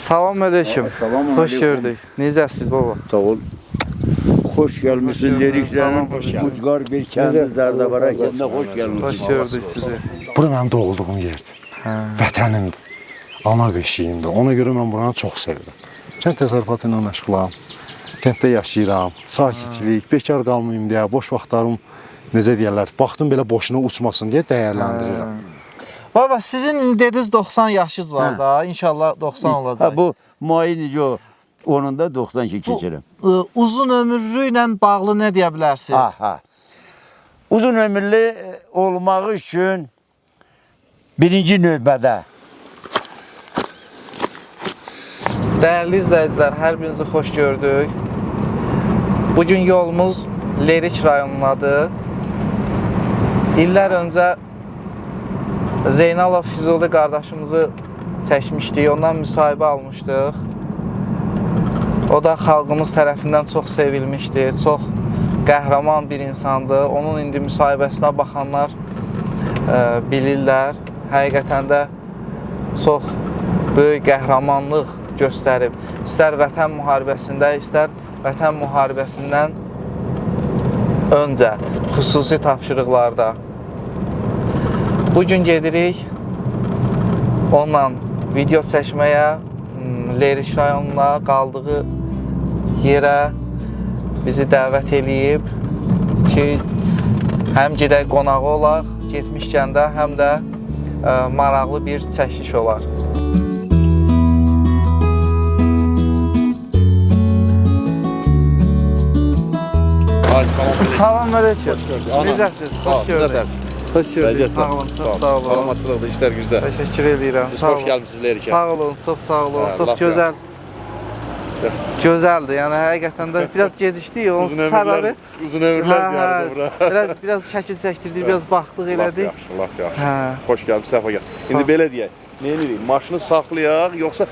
Salam aleyküm. Hoş gördük. Necəsiz baba? Sağ ol. Hoş gelmişsin Leriklerin. Ucgar bir kendi Zardabara kendine hoş gelmişsin. Hoş gördük sizi. Bura mənim doğulduğum yerdir. Vətənimdir. Ana beşiyimdir. Ona görə mən buranı çox sevirəm. Kənd təsərrüfatı ilə məşğulam. Kənddə yaşayıram. Sakitçilik, bekar qalmayım deyə, boş vaxtlarım necə deyirlər, vaxtım belə boşuna uçmasın deyə dəyərləndirirəm. Baba sizin dediniz 90 yaşınız var da. İnşallah 90 olacaq. Bu muayene o. Onun da 92 keçirəm. Uzun ömürlü ilə bağlı nə deyə bilərsiniz? Uzun ömürlü olmağı üçün birinci növbədə. Dəyərli izləyicilər, hər birinizi xoş gördük. Bugün yolumuz Lerik rayonundadır. İllər öncə Zeynalov Füzuli qardaşımızı çəkmişdik, ondan müsahibə almışdıq. O da xalqımız tərəfindən çox sevilmişdi, çox qəhrəman bir insandı. Onun indi müsahibəsinə baxanlar bilirlər. Həqiqətən də çox böyük qəhrəmanlıq göstərib. İstər vətən müharibəsində, istər vətən müharibəsindən öncə xüsusi tapşırıqlarda. Bugün gedirik onunla video çəkməyə, Lerik rayonuna qaldığı yerə bizi dəvət eləyib ki, həm gedək qonağı olaq, getmişkən də həm də maraqlı bir çəkiş olar. Salam aleyküm. Necəsiz? Xoş gördük. Xoş gördük. Sağ olun, çox sağ olun. Salamatçılıqda, işlər gücdə. Təşəkkür edirəm. Siz xoş gəlmişsiniz Lerikə. Sağ olun, çox sağ olun. Çox gözəl. Gözəldir. Yəni həqiqətən də biraz gecikdik. Onun səbəbi uzun ömürlər gəldi bura. Biraz şəkil çəkdirdik, biraz baxdıq elədik. Laf yaxşı. Xoş gəlmiş, səfa gəl. İndi belə deyək. Nə edirik? Maşını saxlayaq, yoxsa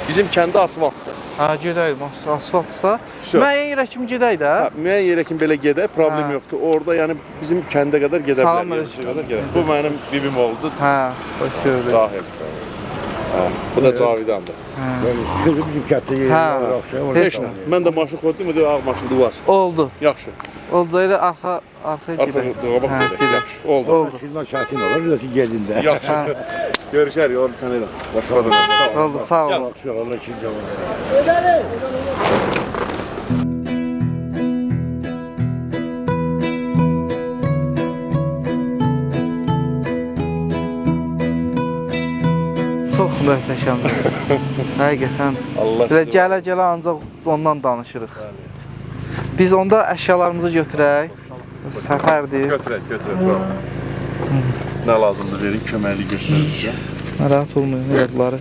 bizim kəndə asfaltdır. Gedək, asfaltdırsa. Müəyyən yerə kimi gedək də. Müəyyən yerə kimi belə gedək, problem yoxdur. Orada yəni bizim kəndə qədər gedə bilərik. Bu mənim bibim oldu. Xoş gördük. Rahim. Bu da Cavidandır. Sözü bizim kənddə Heç nə. Mən də maşın qoydum, ağ maşın duvası. Oldu. Yaxşı. Oldu, elə arxaya gedək. Yaxşı, oldu. Şuradan şahin olur, biraz gezində. Yaxşı. Görüşərik, orada sən elə. Oldu, sağ olun. Allah kim cavab. Çox möhtəşəmdir. Həqiqətən. Belə gələ-gələ ancaq ondan danışırıq. Biz onda əşyalarımızı götürək. Səfərdir. Götürək. Nə lazımdır verin, köməkli göstərirsə. Narahat olmayın, elə bunları.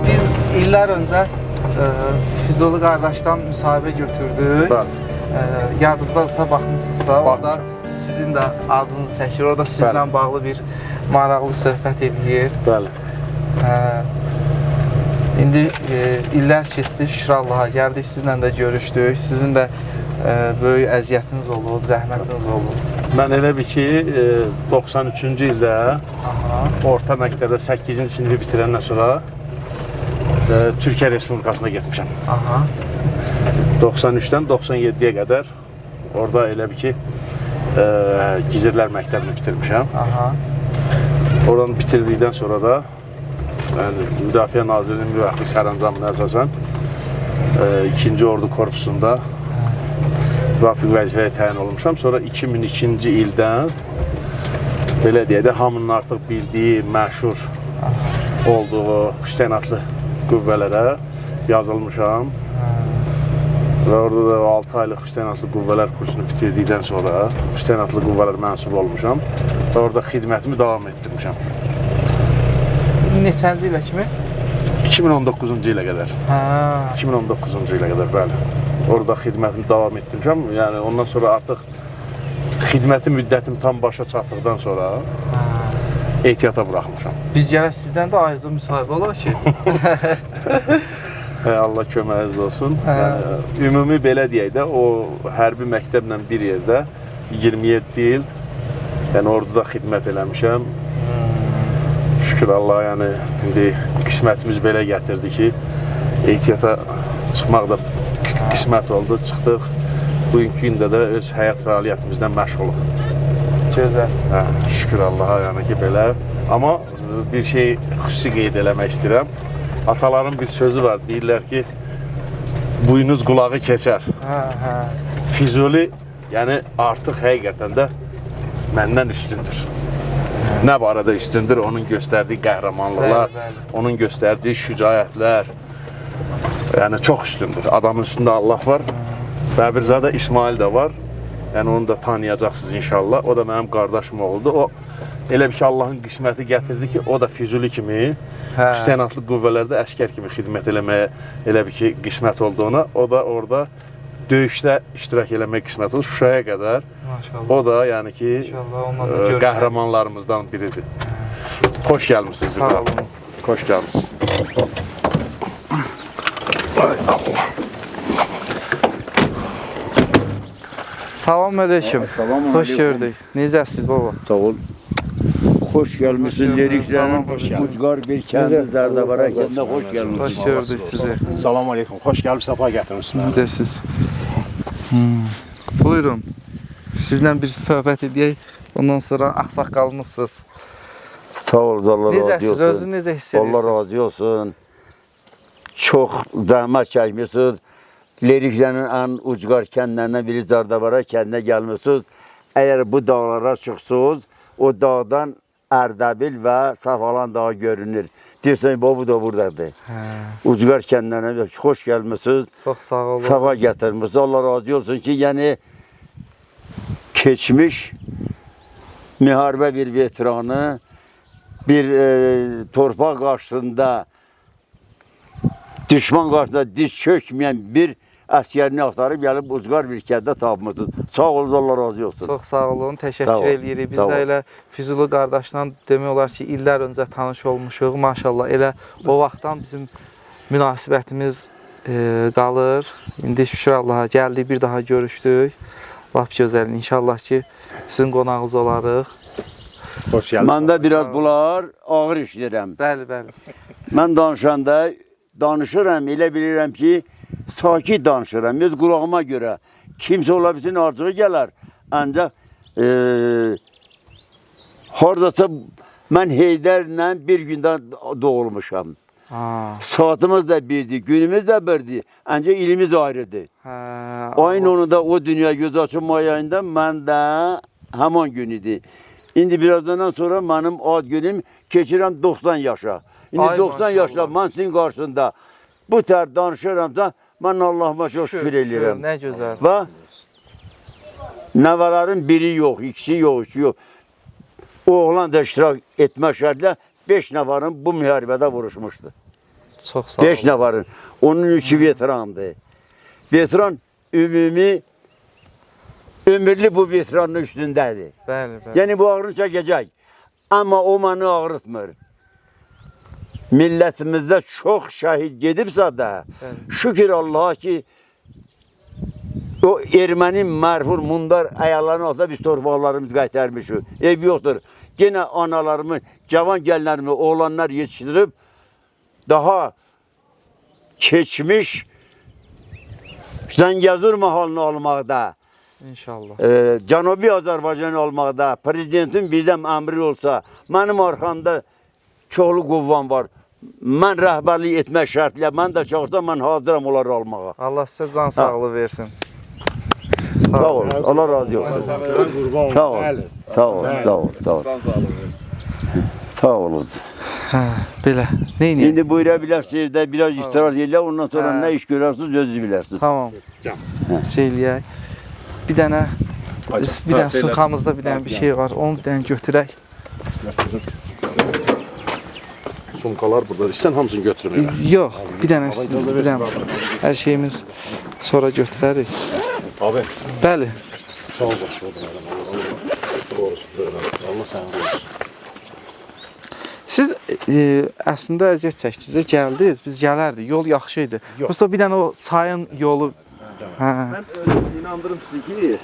Biz illər öncə Füzuli qardaşdan müsahibə götürdük. Yadınızdadırsa, baxmışsınızsa, orada sizin də adınızı çəkir, orada sizlə bağlı bir maraqlı söhbət edir. Bəli. İndi illər keçdi, şükür Allaha, gəldik, sizlə də görüşdük. Sizin də böyük əziyyətiniz olub, zəhmətiniz olub. Mən elə bir ki, 93-cü ildə orta məktəbdə 8-ci sinifi bitirəndən sonra Türkiyə Respublikasına getmişəm. 93-dən 97-yə qədər orada elə bir ki, Gizirlər məktəbini bitirmişəm. Oradan bitirdikdən sonra da Müdafiə Nazirinin müvəffəq sərəncamına əsasən 2-ci Ordu Korpusunda müvəffəq vəzifəyə təyin olmuşam. Sonra 2002-ci ildən belə deyək də hamının artıq bildiyi, məşhur olduğu xüsusi qüvvələrə yazılmışam. Və orada da 6 aylıq xüsusi qüvvələr kursunu bitirdikdən sonra xüsusi qüvvələr mənsub olmuşam və orada xidmətimi davam etdirmişəm. Neçənci ilə kimi? 2019-cu ilə qədər. 2019-cu ilə qədər, bəli. Orada xidmətimi davam etdirmişəm. Yəni ondan sonra artıq xidməti müddətim tam başa çatdıqdan sonra ehtiyata buraxmışam. Biz gərək sizdən də ayrıca müsahibə olaq ki. Allah köməyiniz olsun. Yəni, ümumi belə deyək də, o hərbi məktəblə bir yerdə 27 il yəni orduda xidmət eləmişəm. Şükür Allah, yəni indi qismətimiz belə gətirdi ki, ehtiyata çıxmaq da qismət oldu, çıxdıq. Bugünkü gündə də öz həyat fəaliyyətimizdən məşğuluq. Gözəl. Hə, şükür Allaha, yəni ki, belə. Amma bir şey xüsusi qeyd eləmək istəyirəm. Ataların bir sözü var, deyirlər ki, buynuz qulağı keçər. Füzuli, yəni artıq həqiqətən də məndən üstündür. Nə barədə üstündür? Onun göstərdiyi qəhrəmanlıqlar, onun göstərdiyi şücaətlər, yəni çox üstündür. Adamın üstündə Allah var. Bəbirzadə İsmail də var. Yəni onu da tanıyacaqsınız inşallah. O da mənim qardaşım oldu. O elə bir ki, Allahın qisməti gətirdi ki, o da Füzuli kimi Hüseynatlı qüvvələrdə əskər kimi xidmət eləməyə elə bir ki, qismət oldu ona. O da orada döyüşdə iştirak eləmək qismət oldu Şuşaya qədər. Maşallah. O da yəni ki, qəhrəmanlarımızdan biridir. Xoş gəlmişsiniz. Sağ olun. Xoş gəlmişsiniz. Salam aleyküm. Salam Hoş aleyküm. gördük. Necəsiniz baba? Sağ ol. Hoş gelmişsiniz Leriklerin Ucgar bir kendi Zardabara kendine hoş gelmişsiniz. Hoş gördük sizi. Salam aleykum. Xoş gəlib səfa gətirmisiniz. Necəsiniz? Buyurun. Sizlə bir söhbət edək. Ondan sonra ağsaqqalımızsınız. Sağ ol, Allah razı Necəsiniz? olsun. Özünü necə hiss edirsiniz? Allah razı olsun. Çok zahmet çekmişsiniz. Leriklerin en Ucgar kendilerinden biri Zardabara kendine gelmişsiniz. Eğer bu dağlara çıksınız, o dağdan Erdebil ve Safalan Dağı görünür. Dirsen bu da buradadır. Ucgar kendilerine hoş gelmişsiniz. Çox sağ olun. Safa getirmişsiniz. Allah razı olsun ki yani geçmiş müharebe bir veteranı bir torpaq karşısında düşman karşısında diz çökmeyen bir əskerini axtarıb gəlib Ucgar bir kəndə tapmışsınız. Sağ olun, Allah razı olsun. Çox sağ olun, Sağ təşəkkür ol. edirik. Biz Sağ ol. də elə Füzuli qardaşla demək olar ki, illər öncə tanış olmuşuq. Maşallah, elə o vaxtdan bizim münasibətimiz qalır. İndi şükür Allaha gəldik, bir daha görüşdük. Lap gözəl. İnşallah ki, sizin qonağınız olarıq. Xoş gəlmisiniz. Mən də biraz bunlar ağır işləyirəm. Bəli, bəli. Mən danışanda danışıram, elə bilirəm ki, sakit danışıram. Öz qulağıma görə. Kimsə ola bilsin arzuğa gələr. Ancaq haradasa mən Heydərlə bir gündə doğulmuşam. Saatimiz də birdir, günümüz də birdir. Ancaq ilimiz ayrıdır. Aynı onu da o dünya göz açılma ayında mən də həman gün idi. İndi birazdan sonra mənim ad günüm keçirəm 90 yaşa. İndi Ay 90 maşallah. yaşla mən sizin qarşısında bu tər danışıramsa, mən Allahıma çox şükür edirəm. Nə gözəl. Və nəvələrin biri yox, ikisi yox, üçü yox. Oğlan da iştirak etmə şərtlə 5 nəfərin bu müharibədə vuruşmuşdu. Çox sağ olun. 5 nəfərin. Onun üçü veterandır. Veteran ümumi ömürlü bu veteranın üstündədir. Bəli, bəli. Yəni bu ağrını çəkəcək. Amma o məni ağrıtmır. Millətimizdə çox şəhid gedibsə də, şükür Allaha ki, o erməni mərhur mundar ayaqlarının altında biz torpaqlarımız qaytarmışıq. Ev yoxdur. Yenə analarımı, cavan gəllərimi, oğlanlar yetişdirib, daha keçmiş Zəngəzur mahalını almaqda, İnşallah. Cənubi Azərbaycanı almaqda, prezidentin birdən əmri olsa, mənim arxamda çoxlu quvvam var. Mən rəhbərlik etmək şərtlə, mən də çağırsam, mən hazıram onları almağa. Allah sizə can sağlığı versin. Sağ ol, Allah razı olsun. Sağ ol, sağ ol, sağ ol, sağ ol. Sağ olun. Hə, belə. Neyniyək? İndi buyura bilərsiniz də biraz istirahat elə, ondan sonra nə iş görərsiniz, özünüz bilərsiniz. Tamam. Şey eləyək. Bir dənə sumkamızda bir dənə bir şey var. Onu bir dənə götürək. Sumkalar burada. İstən hamısını götürürəm. Yox, bir dənə siz, bir dənə. Hər şeyimiz sonra götürərik. Abi. Bəli. Sağ ol başım. Allah səni qorusun. Siz əslində əziyyət çəkdiniz, gəldiniz, biz gələrdik, yol yaxşı idi. Yoxsa bir dənə o çayın yolu... Mən inandırım sizi ki,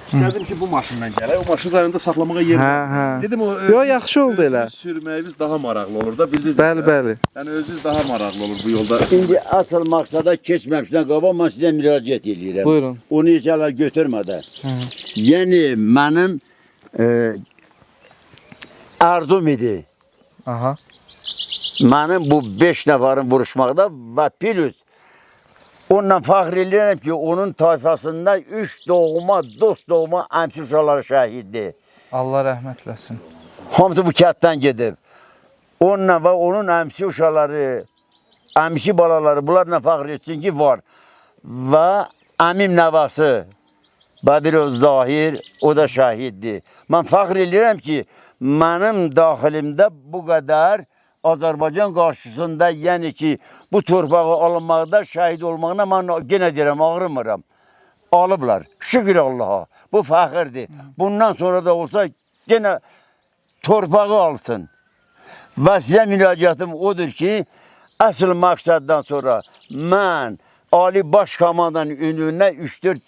İstədim ki, bu maşından gələk. O maşın rayonunda saxlamağa yer Hə, var. hə. Dedim o Yo, yaxşı oldu elə. Sürməyimiz daha maraqlı olur da, bildiniz. Bəli, bəli. Yəni özünüz daha maraqlı olur bu yolda. İndi asıl maksada keçməmişdən qabaq mən sizə müraciət edirəm. Buyurun. Onu heç hələ götürmədən. Yəni mənim arzum idi. Aha. Mənim bu 5 nəfərin vuruşmaqda və plus onunla fəxr edirəm ki, onun tayfasında 3 doğma, 4 doğma əmsi uşaqları şəhiddir. Allah rəhmət eləsin. Hamısı bu kənddən gedib. Onunla və onun əmsi uşaqları, əmsi balaları bunlarla fəxr etsin ki, var. Və əmim nəvası Bədiroz Zahir, o da şəhiddir. Mən fəxr edirəm ki, mənim daxilimdə bu qədər Azərbaycan qarşısında, yəni ki, bu torpağı alınmaqda şəhid olmağına mən yenə deyirəm, ağrımıram. Alıblar. Şükür Allaha. Bu fəxirdir. Bundan sonra da olsa yenə torpağı alsın. Və sizə müraciətim odur ki, əsl məqsəddən sonra mən Ali Baş Komandanın önünə 3-4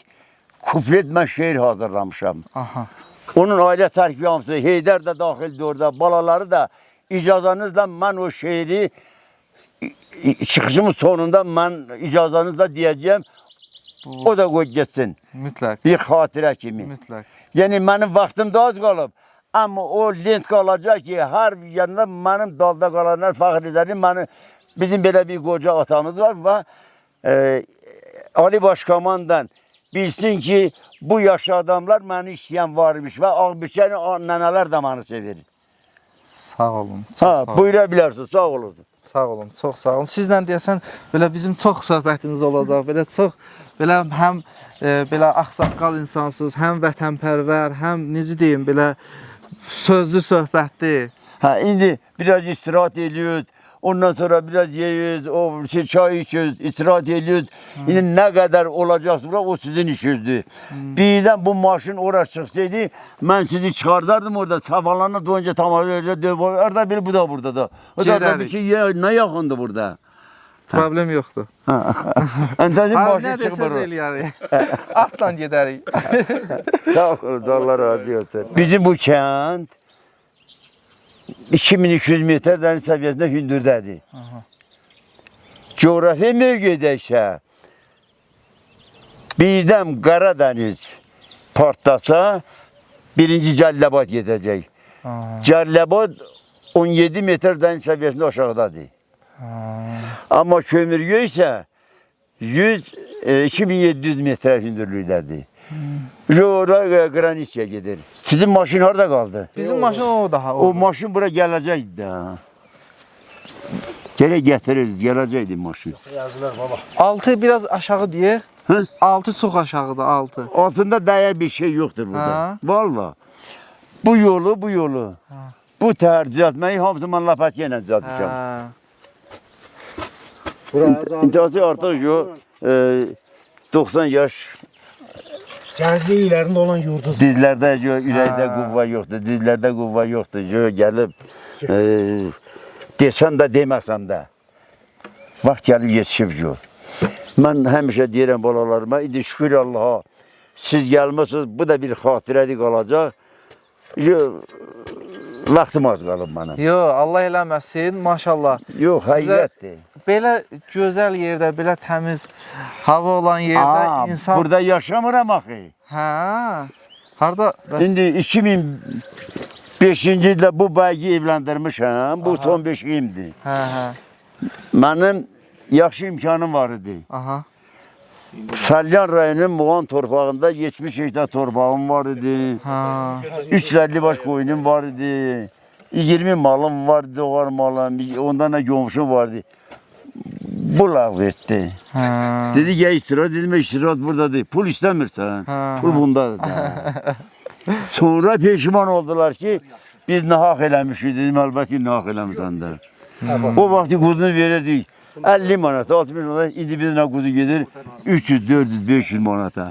kuplet mən şeir hazırlamışam. Aha. Onun ailə tərkibiyamısı, Heydər də daxildir orada, balaları da icazənizlə mən o şeiri çıxışımın sonunda mən icazənizlə deyəcəyəm. O da qoy getsin. Mütləq. Bir xatirə kimi. Mütləq. Yəni mənim vaxtım da az qalıb. Amma o lent qalacaq ki, hər yanında mənim dalda qalanlar fəxr edərim. Bizim belə bir qoca atamız var və Ali Baş Komandan bilsin ki, bu yaşlı adamlar məni istəyən varmış və Ağbirçənin nənələr də məni sevir. Sağ olun. Çox Ha, sağ olun. buyura bilərsiniz, sağ olursunuz. Sağ olun, çox sağ olun. Sizlə deyəsən belə bizim çox söhbətimiz olacaq. Belə çox belə həm belə ağsaqqal insansınız, həm vətənpərvər, həm necə deyim, belə sözlü söhbətdir. Ha, indi biraz istirahat ediyoruz. Ondan sonra biraz yiyoruz, o çay içiyoruz, istirahat ediyoruz. Yine ne kadar olacaksa o sizin işinizdir. Birden bu maşın oraya çıksaydı, ben sizi çıkardardım orada. Safalarına doyunca tamamıyla orada bir bu da burada da. O da bir şey ne yakındı burada. Problem yoxdur. Entazim Har maşın nə çıkmır. desəz eləyərik. Atla gedərik. Sağ olun, Allah razı olsun. Bizim bu kent 2200 metr dəniz səviyyəsində hündürdədir. Coğrafi mövqedə isə birdən Qaradəniz partlasa birinci Cəlləbad gedəcək. Cəlləbad 17 metr dəniz səviyyəsində aşağıdadır. Amma kömürgü isə 2700 metr hündürlükdədir. Orada Qranisiya gedir. Sizin maşın harada qaldı? Bizim maşın o daha. O maşın bura gələcəkdi də. Gələ gətiririz, gələcəkdi maşın. Yazılar baba. Altı biraz aşağı deyək. Hə? Altı çox aşağıdır, altı. Altında daya bir şey yoxdur burada. Ha? Valla. Bu yolu. Bu təhər düzəltməyi hamısı mən lapat yenə düzəltmişəm. İntihası artıq yox. 90 yaş. Gənclik illərində olan yurdudur. Dizlərdə ürəkdə quvva yoxdur, dizlərdə quvva yoxdur. Gəlib, desəm də, deməsəm də, vaxt gəlib yetişib yox. Mən həmişə deyirəm balalarıma, indi şükür Allaha, siz gəlmişsiniz, bu da bir xatirədir qalacaq. Vaxtım az qalıb mənim. Yox, Allah eləməsin, maşallah. Yox, həqiqətdir. Belə gözəl yerdə, belə təmiz hava olan yerdə insan... Burada yaşamıram axı. Hə, harada? İndi 2005-ci ildə bu bəyi evləndirmişəm, bu son beşiyimdir. Hə. Mənim yaxşı imkanım var idi. Aha. Salyan rayonunun Muğan torpağında 70 hektar torpağım var idi. 350 baş qoyunum var idi. 20 malım vardı, doğar malım, ondan da qonşum vardı. Bu lağv etdi. Dedi ki, istirahat dedim, istirahat buradadır. Pul istəmirsən, pul bundadır. Sonra peşman oldular ki, biz nahaq eləmişik, dedim, əlbəttə nahaq eləmişsən də. O vaxtı quzunu verirdik 50 manata, 60 manata, indi bir dənə quzu gedir 300, 400, 500 manata.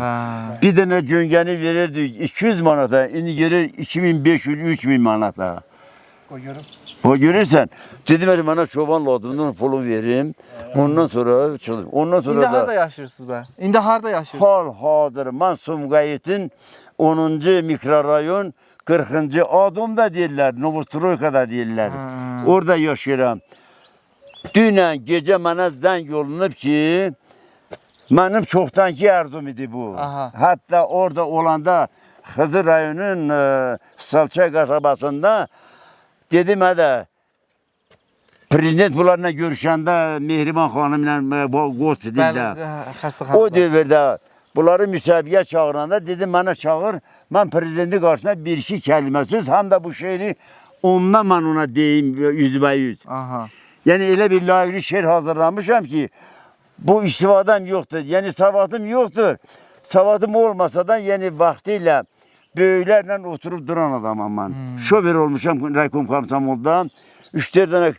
Bir dənə göngəni verirdik 200 manata, indi gelir 2500, 3000 manata. O görürsən, dedim mənə çoban lazımdır, pulu verim, ondan sonra çıxdım. İndi harada yaşayırsınız bə? İndi harada yaşayırsınız? Hal-hazır, mən Sumqayıtın 10-cu mikrorayon 40-cı adım da deyirlər, Novostroyka da deyirlər. Orada yaşayıram. Dünən gecə mənə zəng olunub ki, mənim çoxdankı yardım idi bu. Aha. Hətta orada olanda Xızı rayonun Salçay kasabasında dedim hədə prezident bunlarla görüşəndə Mehriban xanımla qospitində. O dövrdə bunları müsabiqə çağıranda dedim mənə çağır, mən prezidenti qarşısında bir-iki kəlməsiz, həm də bu şeiri ondan mən ona deyim %100. Aha. Yəni elə bir layıqli şeir hazırlamışam ki, bu istifadəm yoxdur, yəni savadım yoxdur. Savadım olmasa da yəni vaxtilə böyüklərlə oturub duran adamam mən. Şofer olmuşam Raykom Komsomolda. 3-4 dənə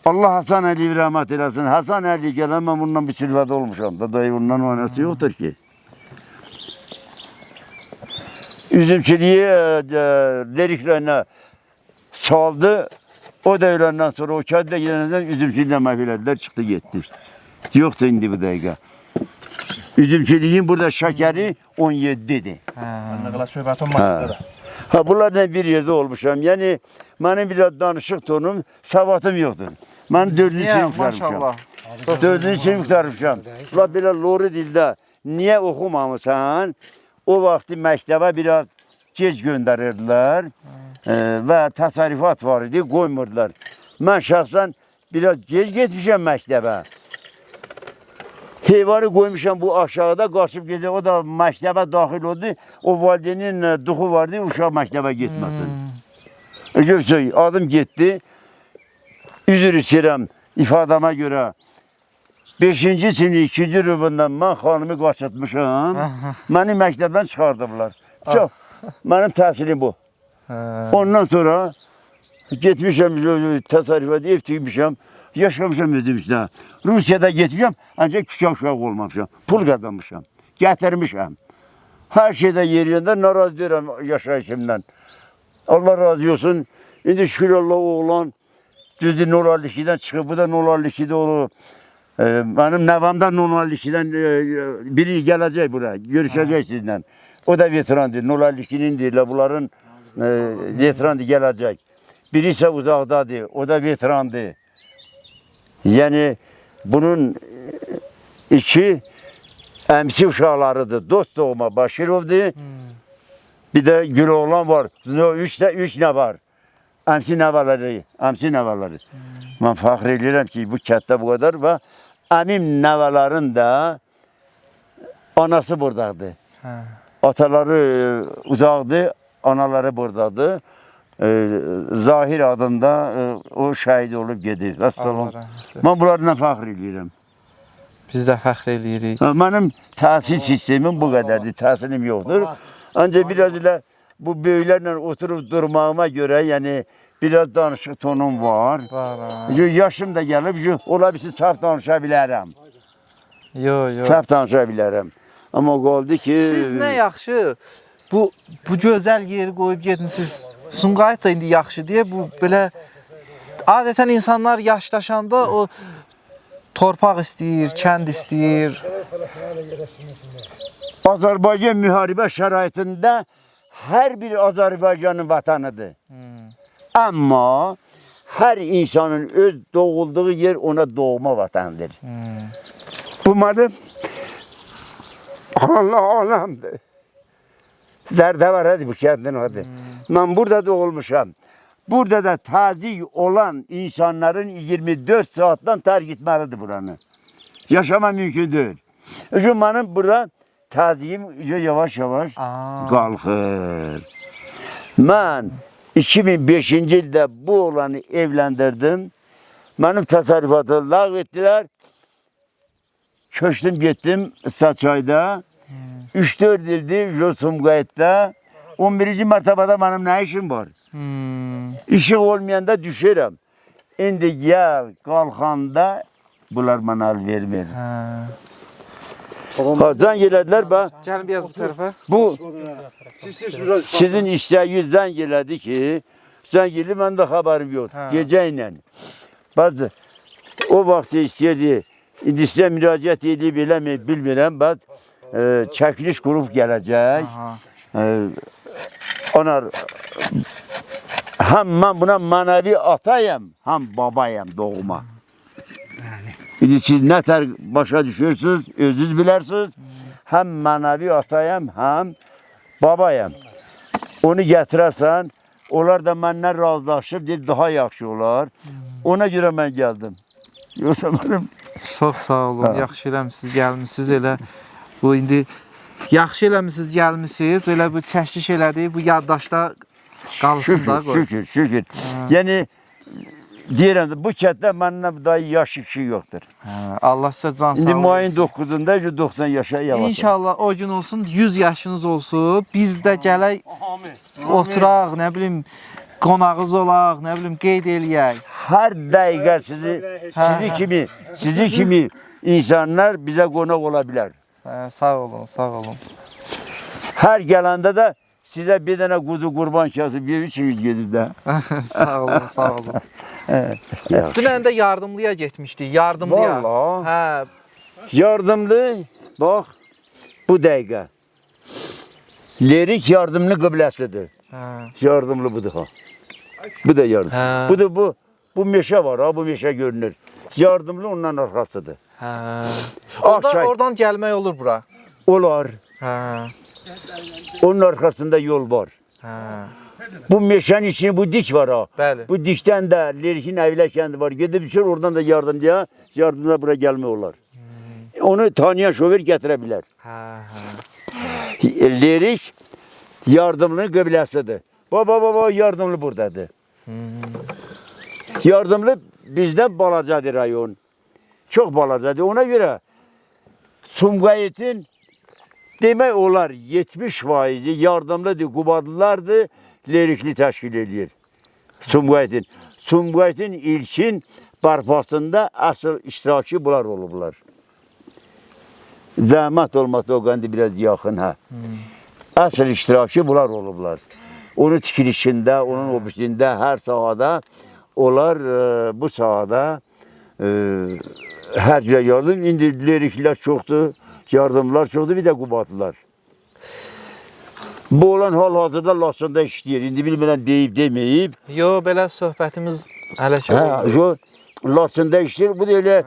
Allah Hasan Əliyev rəhmət eləsin. Hasan Əliyev gələn mən bundan bir sürvədə olmuşam da. Dayı ondan oynası yoxdur ki. Üzümçiliyi leriklərine saldı. O devrenden sonra o kağıtla gidenden üzümçiliğinden mahvedildiler, çıktı gitti. Yoktu indi bu dəqiqə. Üzümçiliğin burada şəkəri 17'di. Ha, bunlarla bir yerde olmuşam. Yani benim biraz danışık tonum, savadım yoktur. Ben 4. sınıf Maşallah. 4. sınıf tarifşam. Ulan böyle lori dildə niye okumamısan? O vakti məktəbə biraz geç göndərirdilər. Və təsərrüfat var idi, qoymurdular. Mən şəxsən biraz gec getmişəm məktəbə. Heyvanı qoymuşam bu aşağıda, qaçıb gedir. O da məktəbə daxil oldu. O validenin duxu vardı, uşaq məktəbə getməsin. Adım getdi. Üzr istəyirəm ifadama görə. 5-ci sinif 2-ci rübündən mən xanımı qaçırtmışam. Məni məktəbdən çıxardıblar. Çox, mənim təhsilim bu. Ondan sonra getmişəm, təsərrüfat ev tikmişəm, yaşamışam özüm üstə. Rusiyada getmişəm, ancaq küçək uşaq olmamışam, pul qazanmışam, gətirmişəm. Hər şeydə yerində narazı deyirəm yaşayışımdan. Allah razı olsun, indi şükür Allah oğlan düzdür 052-dən çıxıb, bu da 052-də olur. Mənim nəvamda 052-dən biri gələcək bura, görüşəcək sizlə. O da veterandır, 052-nin deyirlər, bunların veterandır gələcək. Biri isə uzaqdadır, o da veterandır. Yəni, bunun iki əmsi uşaqlarıdır. Dost doğma Başirovdur. Bir də Güloğlan var. Üç nə var? Əmsi nəvələri. Mən fəxr edirəm ki, bu kətdə bu qədər və əmim nəvələrin də anası buradadır. Ataları uzaqdır, anaları buradadır. Zahir adında o şəhid olub gedir. Mən bunlarla fəxr edirəm. Biz də fəxr edirik. Mənim təhsil sistemim bu qədərdir, təhsilim yoxdur. Ancaq biraz elə bu böyüklərlə oturub durmağıma görə, yəni biraz danışıq tonum var. Yaşım da gəlib, ola bilsin saf danışa bilərəm. Saf danışa bilərəm. Amma qaldı ki... Siz nə yaxşı, bu gözəl yeri qoyub getmişsiniz. Sumqayıt da indi yaxşı deyə, bu belə adətən insanlar yaşlaşanda o torpaq istəyir, kənd istəyir. Azərbaycan müharibə şəraitində hər bir Azərbaycanın vətanidir. Amma hər insanın öz doğulduğu yer ona doğma vətəndir. Bu mənim Allah aləmdir. Zərdəvərədir bu kəndin adı. Mən burada doğulmuşam. Burada da tazik olan insanların 24 saatdan tərk etməlidir buranı. Yaşama mümkün deyil. Çünki mənim burada taziyim yavaş-yavaş qalxır. Mən 2005-ci ildə bu oğlanı evləndirdim. Mənim təsərrüfatı ləğv etdilər. Köçdüm, getdim Saçayda. 3-4 ildir Sumqayıtda. 11-ci mərtəbədə mənim nə işim var? İşim olmayanda düşərəm. İndi gəl, qalxanda bunlar mənə əl vermir. Zəng elədilər bə. Gəlin biraz bu tərəfə. Bu sizin istəyiniz zəng elədi ki, zəng eləyib məndə xəbərim yox. Gecə ilə. Bazı o vaxt istəyirdi, indi sizə müraciət edib eləməyib bilmirəm. Çəkiliş qrup gələcək. Onlar hem ben buna manevi atayım, hem babayım doğuma. İndi siz ne tər başa düşürsünüz, özünüz bilirsiniz. Hem manevi atayım, hem babayım. Onu getirersen, onlar da benden razılaşıp deyib daha yaxşı olar. Ona görə mən gəldim. Yoxsa mənim... Çox sağ olun, yaxşı eləmişsiniz, gəlmişsiniz elə. Bu indi yaxşı eləmişsiniz, gəlmişsiniz, elə bu çəkiliş elədik, bu yaddaşda qalsın da. Şükür. Yəni, deyirəm də, bu kətdə məndən daha yaş kişi yoxdur. Allah sizə can sağ İndi olun. mayın 9-da 90 yaşa yavaş. İnşallah o gün olsun, 100 yaşınız olsun, biz də gələk, oturaq, nə bilim, qonağız olaq, nə bilim, qeyd eləyək. Hər dəqiqə sizi kimi insanlar bizə qonaq ola bilər. Sağ olun, sağ olun. Hər gələndə də sizə bir dənə quzu qurban kəsib bir üçün gedir də. Sağ olun, sağ olun. Dünən də yardımlıya getmişdik, yardımlıya. Vallahi. Hə, Yardımlı, bax, bu dəqiqə. Lirik yardımlı qıbləsidir. Yardımlı budur ha. Bu da yardım. Hə. Bu da bu meşə var ha, bu meşə görünür. Yardımlı ondan arxasıdır. hə. Akçay. Oradan gəlmək olur bura. Olar. Hə, Onun arkasında yol var. hə. Bu meşənin içinde bu dik var ha. Bəli. Bu dikten de Lerikin Evlə kəndi var. Gedib düşür oradan da yardımda buraya gelme olar. Onu tanıyan şoför gətirə bilər. Hə, hə. Lerik yardımlının qıbləsidir. Baba yardımlı buradadır. Yardımlı bizdən balacadır rayon. Çox balacadır. Ona görə Sumqayetin demək olar 70% yardımlıdır, Qubadlılardır, Lerikli təşkil edir. Sumqayetin ilkin barpasında asıl iştirakçı bunlar olublar. Zəhmət olmasa o qəndi biraz yaxın hə. Asıl iştirakçı bunlar olublar. Onun tikilişində, onun ofisində, hər sahada onlar bu sahada hər cürə yardım. İndi Leriklər çoxdur, yardımlar çoxdur, bir də Qubadlılar. Bu olan hal-hazırda Laçında işləyir. İndi bilmirəm deyib, deməyib. Yo, belə söhbətimiz hələ ki olur. Laçında işləyir. Bu da elə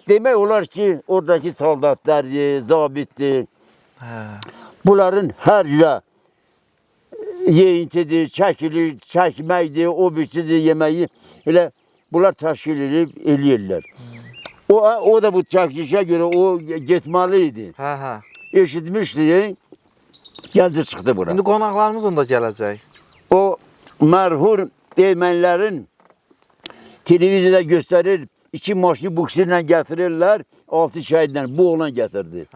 demək olar ki, oradakı soldatlardır, zabitdir. Bunların hər cürə yeyintidir, çəkilir, çəkməkdir, o birisidir, yeməyi. Elə bunlar təşkil edib, eləyirlər. O da bu çəkilişə görə o getməli idi. Hə. Eşitmişdi, gəldi çıxdı bura. İndi qonaqlarımız onda gələcək. O mərhur ermənilərin televiziyada göstərir, 2 maşını buksirlə gətirirlər, 6 şəhidlə. Bu oğlan gətirdi.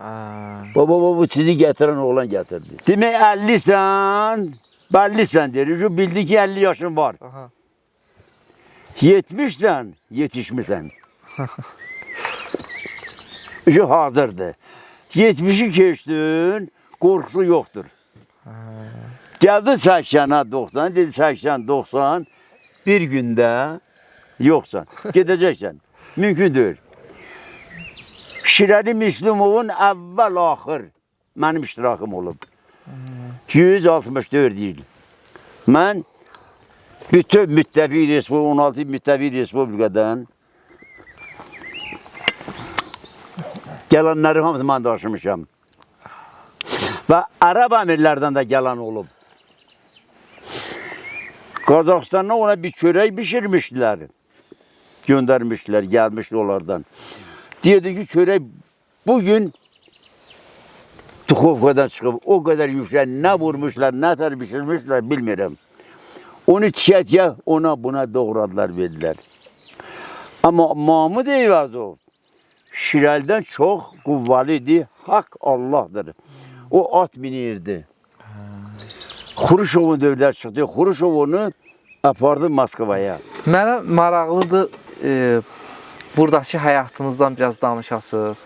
Baba, bu sizi gətirən oğlan gətirdi. Demək 50sən deyir. Bildi ki 50 yaşın var. 70sən, yetişmişsən. Hazırdır. 70'i keçdin, qorxusu yoxdur. Gəldi 80'a 90, dedi 80-90, bir gündə yoxsan, gedəcəksən. Mümkün deyil. Şirəli Müslümovun əvvəl-axır mənim iştirakım olub. 164 il. Mən bütün müttəfiq Respublika, 16 müttəfiq Respublikadan gələnləri hamısı mən daşımışam. Və Ərəb əmirlərdən də gələn olub. Qazaxıstandan ona bir çörək bişirmişdilər. Göndərmişdilər, gəlmişdi onlardan. Deyirdi ki, çörək bugün Tuxovkadan çıxıb, o qədər yüksək, nə vurmuşlar, nə tər bişirmişlər, bilmirəm. Onu tikətyə, ona buna doğradılar, verdilər. Amma Mahmud Eyvazov Şirəldən çox quvvalı idi, haqq Allah'dır. O at minirdi. Xuruşovun dövlət çıxdı, Xuruşov onu apardı Moskvaya. Mənə maraqlıdır, buradakı həyatınızdan biraz danışasınız.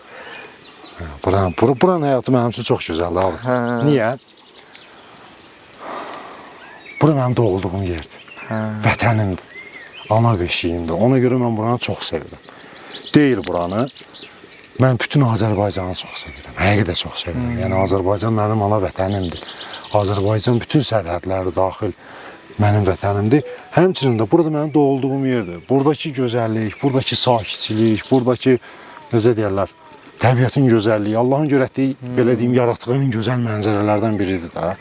Buranın həyatı mənim üçün çox gözəldir abi. Niyə? Bura mənim doğulduğum yerdir. Vətənimdir. Ana beşiyimdir. Ona görə mən buranı çox sevirəm. Deyil buranı. Mən bütün Azərbaycanı çox sevirəm. Həqiqətən çox sevirəm. Yəni Azərbaycan mənim ana vətənimdir. Azərbaycan bütün sərhədləri daxil mənim vətənimdir. Həmçinin də burada mənim doğulduğum yerdir. Buradakı gözəllik, buradakı sakitçilik, buradakı necə deyirlər, təbiətin gözəlliyi, Allahın görətdiyi, belə deyim, yaratdığı en gözəl mənzərələrdən biridir də.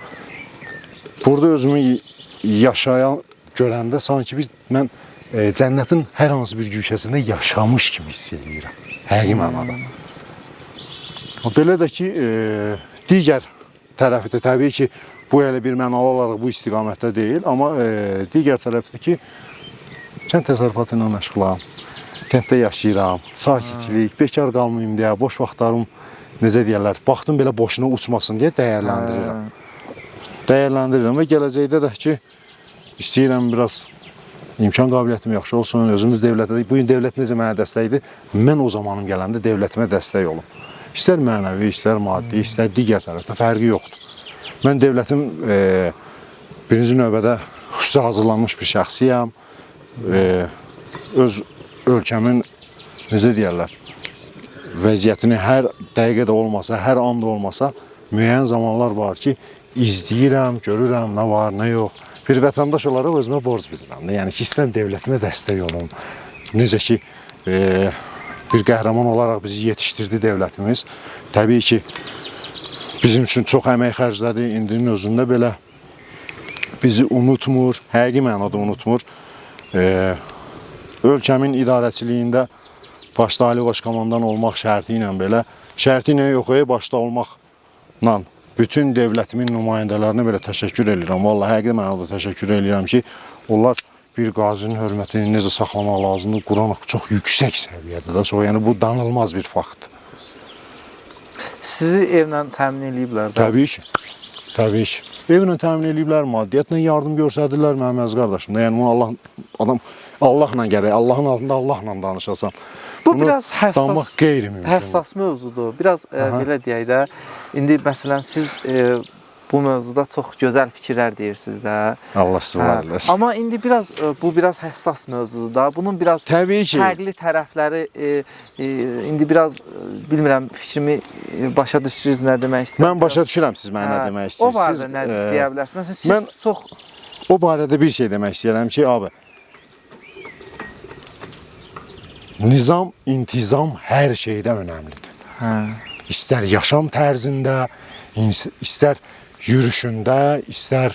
Burada özümü yaşayan görəndə sanki mən cənnətin hər hansı bir güşəsində yaşamış kimi hiss edirəm. Həqiqi mənada. Belə də ki, digər tərəfi də təbii ki, bu elə bir mənalı olaraq bu istiqamətdə deyil, amma digər tərəfdir ki, kənd təsərrüfatı ilə məşğulam, kənddə yaşayıram, sakitçilik, bekar qalmayım deyə, boş vaxtlarım, necə deyərlər, vaxtım belə boşuna uçmasın deyə dəyərləndirirəm. Dəyərləndirirəm və gələcəkdə də ki, istəyirəm biraz imkan qabiliyyətim yaxşı olsun, özümüz dövlətdə, bugün dövlət necə mənə dəstəkdir, mən o zamanım gələndə dövlətimə dəstək olum. İstər mənəvi, istər maddi, istər digər tərəfdə fərqi yoxdur. Mən dövlətin birinci növbədə xüsusi hazırlanmış bir şəxsiyəm. Öz ölkəmin, necə deyərlər, vəziyyətini hər dəqiqədə olmasa, hər anda olmasa, müəyyən zamanlar var ki, izləyirəm, görürəm, nə var, nə yox. Bir vətəndaş olaraq özümə borc bilirəm. Yəni ki, istəyirəm dövlətimə dəstək olum. Necə ki, bir qəhrəman olaraq bizi yetişdirdi dövlətimiz. Təbii ki, bizim üçün çox əmək xərclədi. İndinin özündə belə bizi unutmur, həqiqi mənada unutmur. Ölkəmin idarəçiliyində başda Ali Baş Komandan olmaq şərti ilə belə, şərti ilə yox, başda olmaqla bütün dövlətimin nümayəndələrinə belə təşəkkür edirəm. Vallahi həqiqi mənada təşəkkür edirəm ki, onlar bir qazinin hörmətini necə saxlamaq lazımdır, Quran çox yüksək səviyyədə. Yəni bu danılmaz bir faktdır. Sizi evlə təmin ediblər? Təbii ki. Təbii ki. Evlə təmin ediblər, maddiyyətlə yardım göstərirlər mənim əziz qardaşım. Yəni bunu Allahla gərək, Allahın altında Allahla danışasan. Bu biraz həssas mövzudur. Biraz belə deyək də, indi məsələn siz bu mövzuda çox gözəl fikirlər deyirsiniz də. Allah sizi var eləsin. Amma indi bu biraz həssas mövzudur da. Bunun biraz fərqli tərəfləri, indi biraz bilmirəm fikrimi başa düşürsünüz nə demək istəyirəm. Mən başa düşürəm siz mənə nə demək istəyirsiniz. O barədə nə deyə bilərsiniz? Məsələn siz çox o barədə bir şey demək istəyirəm ki, abi, nizam, intizam hər şeydə önəmlidir. İstər yaşam tərzində, istər yürüşündə, istər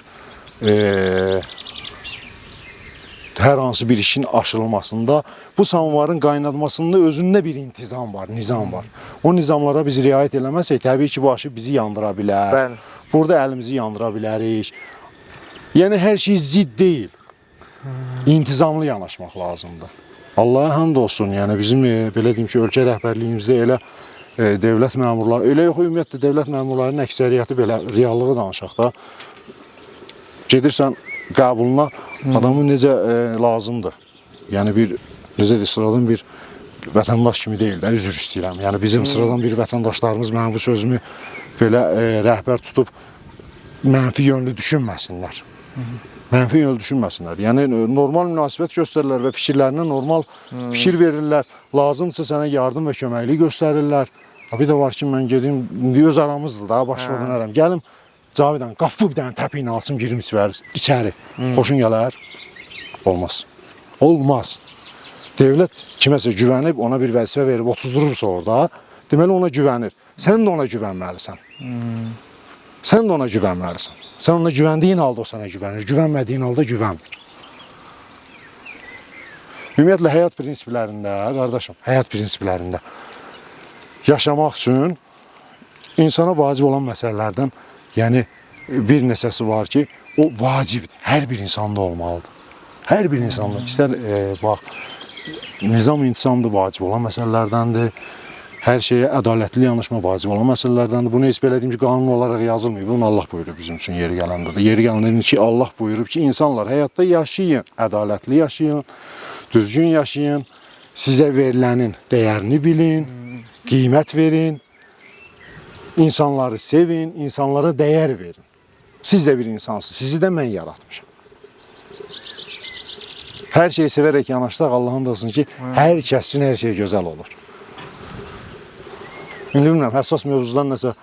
hər hansı bir işin aşılmasında, bu samovarın qaynatmasında özündə bir intizam var, nizam var. O nizamlara biz riayət eləməsək, təbii ki, bu aşı bizi yandıra bilər. Burada əlimizi yandıra bilərik. Yəni, hər şey zidd deyil. İntizamlı yanaşmaq lazımdır. Allaha həmd olsun, yəni bizim belə deyim ki, ölkə rəhbərliyimizdə elə dövlət məmurları, elə yox, ümumiyyətlə dövlət məmurlarının əksəriyyəti belə reallığı danışaq da, gedirsən qəbuluna adamın necə lazımdır. Yəni bir, necə deyir, sıradan bir vətəndaş kimi deyil də, üzr istəyirəm. Yəni bizim sıradan bir vətəndaşlarımız mənim bu sözümü belə rəhbər tutub mənfi yönlü düşünməsinlər. Mənfi yönlü düşünməsinlər. Yəni normal münasibət göstərirlər və fikirlərinə normal fikir verirlər. Lazımdırsa sənə yardım və köməklik göstərirlər. Bir də var ki, mən gedim, indi öz aramızdır da, başına dönərəm. Gəlim Cavidan, qapı bir dənə təpi ilə alçım, girim içəri. Xoşun gələr? Olmaz. Olmaz. Dövlət kiməsə güvənib, ona bir vəzifə verib, 30-durursa orada, deməli ona güvənir. Sən də ona güvənməlisən. Sən də ona güvənməlisən. Sən ona güvəndiyin halda o sənə güvənir, güvənmədiyin halda güvənmir. Ümumiyyətlə, həyat prinsiplərində, qardaşım, həyat prinsiplərində yaşamaq üçün insana vacib olan məsələlərdən, yəni bir neçəsi var ki, o vacibdir, hər bir insanda olmalıdır. Hər bir insanda, istər, bax, nizam intizamdır, vacib olan məsələlərdəndir. Hər şeyə ədalətli yanaşma vacib olan məsələlərdəndir. Bunu heç belə deyim ki, qanun olaraq yazılmıyıb. Bunu Allah buyurub bizim üçün yeri gələndə də. Yeri gələndə ki, Allah buyurub ki, insanlar həyatda yaşayın, ədalətli yaşayın, düzgün yaşayın, sizə verilənin dəyərini bilin, qiymət verin, insanları sevin, insanlara dəyər verin. Siz də bir insansınız, sizi də mən yaratmışam. Hər şeyi sevərək yanaşsaq, Allahın da olsun ki, hər kəs üçün hər şey gözəl olur. İndi bilmirəm, həssas mövzudan nəsə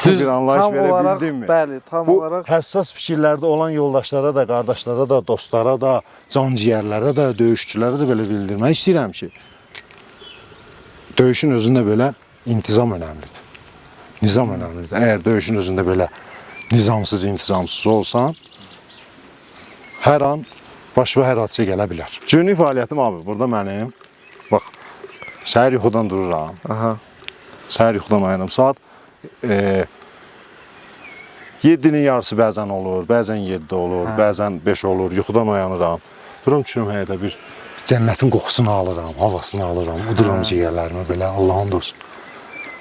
bir anlayış tam verə olaraq, bildinmi? bəli, tam Bu olaraq. həssas fikirlərdə olan yoldaşlara da, qardaşlara da, dostlara da, canciyərlərə də, döyüşçülərə də belə bildirmək istəyirəm ki, döyüşün özündə belə intizam önəmlidir. Nizam önəmlidir. Əgər döyüşün özündə belə nizamsız, intizamsız olsan, hər an baş və hər hadisə gələ bilər. Günlük fəaliyyətim abi, burada mənim, bax, səhər yuxudan dururam. Aha. Səhər yuxudan ayınım. Saat 7-nin yarısı bəzən olur, bəzən 7 olur, bəzən 5 olur. Yuxudan oyanıram. Durum düşürüm həyətə bir cənnətin qoxusunu alıram, havasını alıram. Uduram ciyərlərimi belə, Allahın dostu.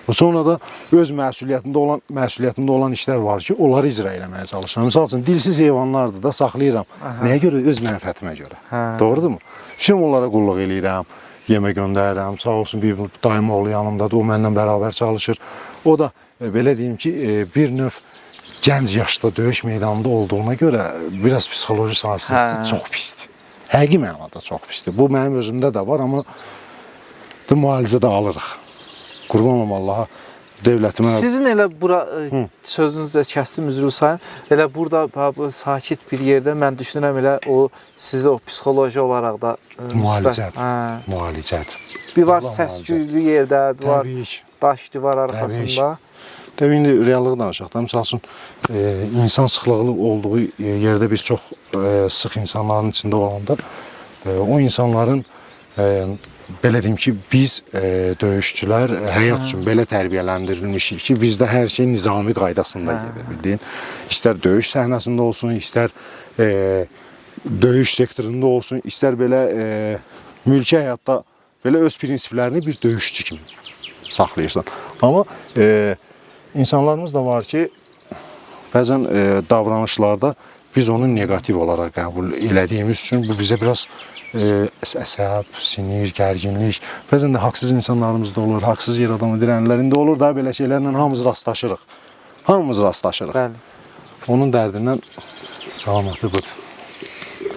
Sonra da öz məsuliyyətimdə olan işlər var ki, onları icra eləməyə çalışıram. Misal üçün, dilsiz heyvanlardır da saxlayıram. Nəyə görə? Öz mənfəətimə görə. Doğrudurmu? Şimdi onlara qulluq eləyirəm, yemək göndərirəm. Sağ olsun, bir daim oğlu yanımdadır, o mənimlə bərabər çalışır. O da, belə deyim ki, bir növ gənc yaşda döyüş meydanında olduğuna görə biraz psixoloji sarsıntısı çox pisdir. Həqiqi mənada çox pisdir. Bu mənim özümdə də var, amma müalicə də alırıq. Qurban olum Allaha, devlətimə... Sizin elə bura, sözünüzdə kəsdim, üzrü sayın, elə burada sakit bir yerdə mən düşünürəm elə o sizə o psixoloji olaraq da müalicədir. Müalicədir. Bir var səs-küylü yerdə, bir var daş divar arxasında. Təbii, indi reallığı danışaq da, misal üçün, insan sıxlığı olduğu yerdə biz çox sıx insanların içində olanda, o insanların belə deyim ki, biz döyüşçülər həyat üçün belə tərbiyələndirilmişik ki, bizdə hər şey nizami qaydasında gedir, bildiyin. İstər döyüş səhnəsində olsun, istər döyüş sektorunda olsun, istər belə mülki həyatda belə öz prinsiplərini bir döyüşçü kimi saxlayırsan. Amma insanlarımız da var ki, bəzən davranışlarda biz onu negativ olaraq qəbul elədiyimiz üçün bu bizə biraz əsəb, sinir, gərginlik, bəzən də haqsız insanlarımız da olur, haqsız yer adamı dirənlərində olur da, belə şeylərlə hamımız rastlaşırıq. Hamımız rastlaşırıq. Bəli. Onun dərdindən salamatı budur.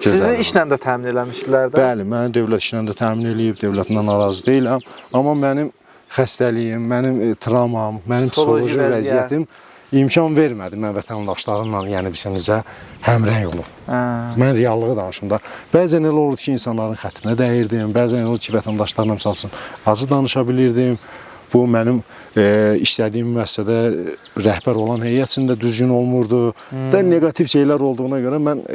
Sizi işlə də təmin eləmişdilər də? Bəli, məni dövlət işlə də təmin eləyib, dövlətindən narazı deyiləm. Amma mənim xəstəliyim, mənim travmam, mənim psixoloji vəziyyətim imkan vermədi mən vətəndaşlarımla, yəni bizə həmrəy olub. Mən reallığı danışım da. Bəzən elə olur ki, insanların xətrinə dəyirdim, bəzən elə olur ki, vətəndaşlarla misal üçün acı danışa bilirdim. Bu, mənim işlədiyim müəssisədə rəhbər olan heyətçində düzgün olmurdu. Negativ şeylər olduğuna görə mən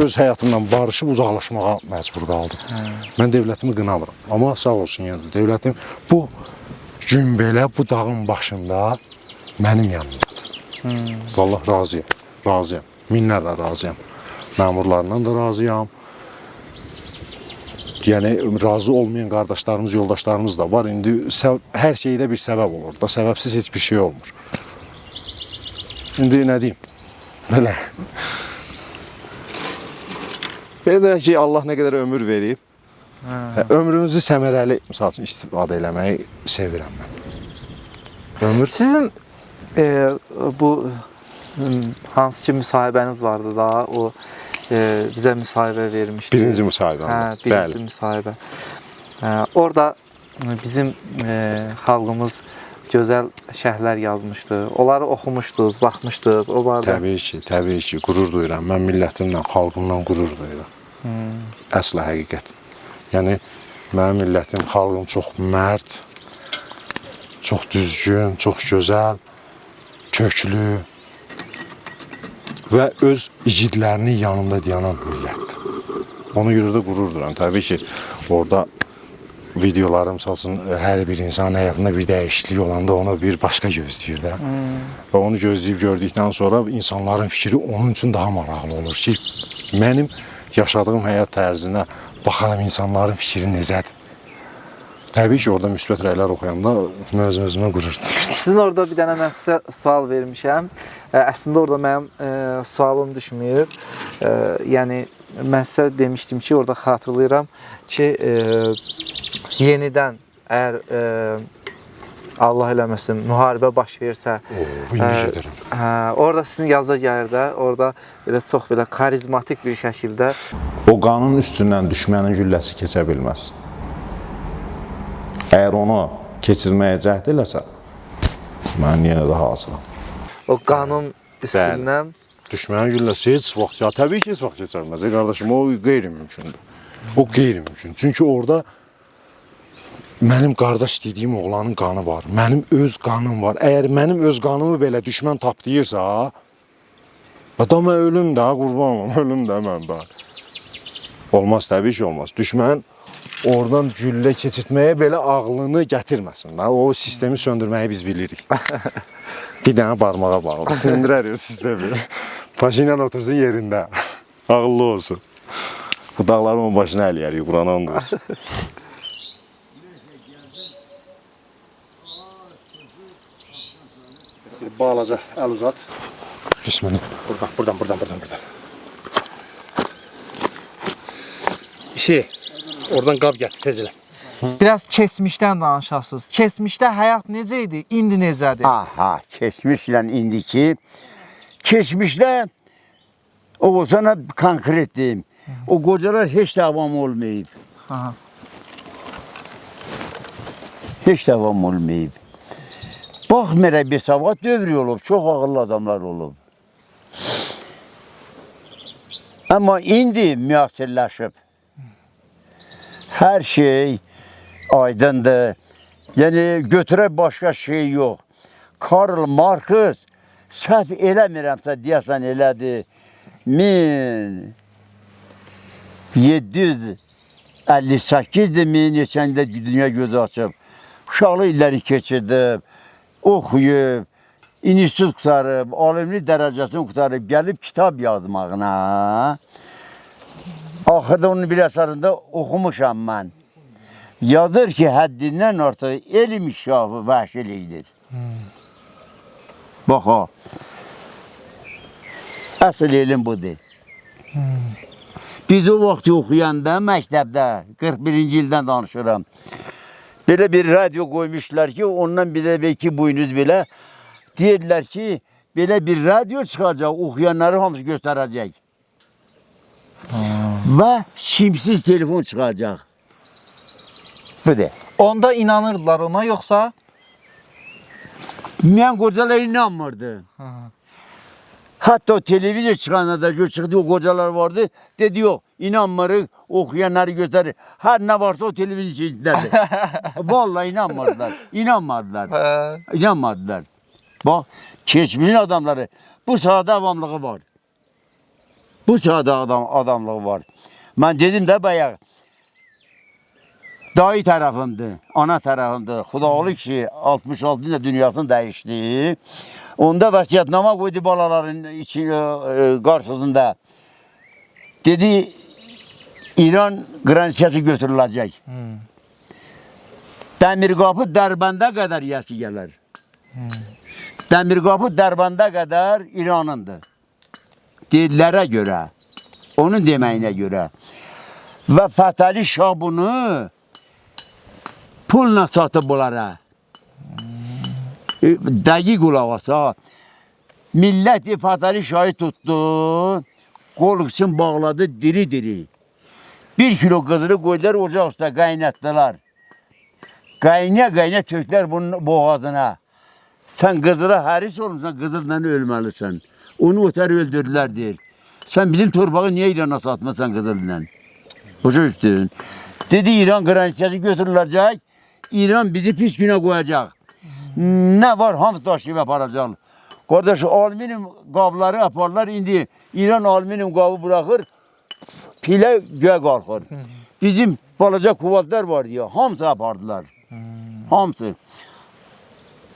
öz həyatımdan barışıb uzaqlaşmağa məcbur qaldım. Mən dövlətimi qınamıram. Amma sağ olsun, yəni dövlətim bu gün belə, bu dağın başında mənim yanımdadır. Vallahi razıyam, razıyam. Minlərlə razıyam. Məmurlarla da razıyam. Yəni, razı olmayan qardaşlarımız, yoldaşlarımız da var. İndi hər şeydə bir səbəb olur da, səbəbsiz heç bir şey olmur. İndi nə deyim? Belə. Belə də ki, Allah nə qədər ömür verib, ömrümüzü səmərəli, misal üçün, istifadə eləməyi sevirəm mən. Ömür... Sizin bu hansı ki müsahibəniz vardı da, o bizə müsahibə vermişdi. Birinci müsahibə. Birinci müsahibə. Orada bizim xalqımız gözəl şərhlər yazmışdı. Onları oxumuşdunuz, baxmışdınız. Təbii ki, qürur duyuram. Mən millətimlə, xalqımla qürur duyuram. Əsl həqiqət. Yəni, mənim millətim, xalqım çox mərd, çox düzgün, çox gözəl, köklü və öz igidlərinin yanında dayanan millətdir. Ona görə də qürur duyuram. Təbii ki, orada videolarım, salsın, hər bir insanın həyatında bir dəyişiklik olanda onu bir başqa gözləyir də. Və onu gözləyib gördükdən sonra insanların fikri onun üçün daha maraqlı olur ki, mənim yaşadığım həyat tərzinə baxaram insanların fikri necədir. Təbii ki, orada müsbət rəylər oxuyanda özümə qürur duyuram. Sizin orada bir dənə mən sizə sual vermişəm. Əslində orada mənim sualım düşməyib. Yəni, mən sizə demişdim ki, orada xatırlayıram ki, yenidən əgər Allah eləməsin, müharibə baş versə, orada sizin yaza gəlir də, orada belə çox belə karizmatik bir şəkildə o qanın üstündən düşmənin gülləsi keçə bilməz. Əgər onu keçirməyə cəhd eləsə, Mən yenə də hazıram. O qanın üstündən Düşmənin gülləsi heç vaxt, ya təbii ki, heç vaxt keçərməz. Qardaşım, o qeyri-mümkündür. O qeyri-mümkün. Çünki orada mənim qardaş dediyim oğlanın qanı var. Mənim öz qanım var. Əgər mənim öz qanımı belə düşmən tapdıyırsa, adam ölüm də, qurban olum, ölüm də mən də. Olmaz, təbii ki, olmaz. Düşmən oradan güllə keçirtməyə belə ağlını gətirməsin. O sistemi söndürməyi biz bilirik. Bir dənə barmağa bağlı. Sindirər o sistemi. Paşinyan otursun yerində. Ağıllı olsun. Bu dağların başına əliyər, Qurana and olsun. Bağlaca, əl uzat. Bismillah. Buradan. Oradan qab gətir, tez elə. biraz keçmişdən danışasınız. Keçmişdə həyat necə idi, indi necədir? Aha, keçmişlə indiki. Keçmişdə o sana konkret deyim. O qocalar heç də avam olmayıb. Aha. Heç də avam olmayıb. Baxmayaraq bir savad dövrü olub, çox ağıllı adamlar olub. Amma indi müasirləşib. Hər şey aydındır. Yəni götürə başqa şey yox. Karl Marx səhv eləmirəmsə deyəsən elədi. 1758-dir, neçəndə dünya gözü açıb. Uşaqlı illəri keçirdib, oxuyub, institut qutarıb, alimlik dərəcəsini qutarıb, gəlib kitab yazmağına. Axırda onun bir əsərində oxumuşam mən. Yazır ki, həddindən artıq elm inkişafı vəhşilikdir. Bax ha. Əsl elm budur. Biz o vaxt oxuyanda məktəbdə, 41-ci ildən danışıram. Belə bir radio qoymuşlar ki, ondan bir də belki buynuz belə deyirlər ki, belə bir radio çıxacaq, oxuyanları hamısı göstərəcək. Və simsiz telefon çıxacaq. Budur. Onda inanırdılar ona, yoxsa? Mən qocalar inanmırdı. Hatta televiziya çıxanda da çıxdı, o qocalar vardı. Dedi, yox, inanmırıq, oxuyanları göstərir. Hər nə varsa o televiziya içindədir. Vallahi inanmadılar, inanmadılar. Bax, keçmişin adamları, bu sahada avamlığı var. Bu sahada adamlığı var. Mən dedim də bayaq, dayı tərəfimdir, ana tərəfimdir. Xudalı ki, 66 ilə dünyasını dəyişdi. Onda vəsiyyətnamə qoydu balaların qarşısında. Dedi, İran qransiyası götürüləcək. Dəmirqapı Dərbəndə qədər yəsi gələr. Dəmirqapı Dərbəndə qədər İranındır. Dedlərə görə, onun deməyinə görə. Və Fətəli Şah bunu pulla satıb bunlara. Dəqiq qulaq asa. Millət Fətəli Şahı tutdu, qol qıçın bağladı diri-diri. 1 kilo qızılı qoydular, ocaq üstə qaynatdılar. Qayna tökdülər bunun boğazına. Sən qızıla həris olmuşsan, qızılla ölməlisən. Onu ötər öldürdülər deyir. Sən bizim torbağı niyə İrana satmasan qızılla? Hoca üstün. Dedi, İran qransiyası götürüləcək, İran bizi pis günə qoyacaq. Nə var, hamısı daşıyıb aparacaq. Qardaş, alüminyum qabları aparlar, indi İran alüminyum qabı bıraxır, pilə göyə qalxır. Bizim balaca kuvvetlər var deyə, hamısı apardılar. Hamısı.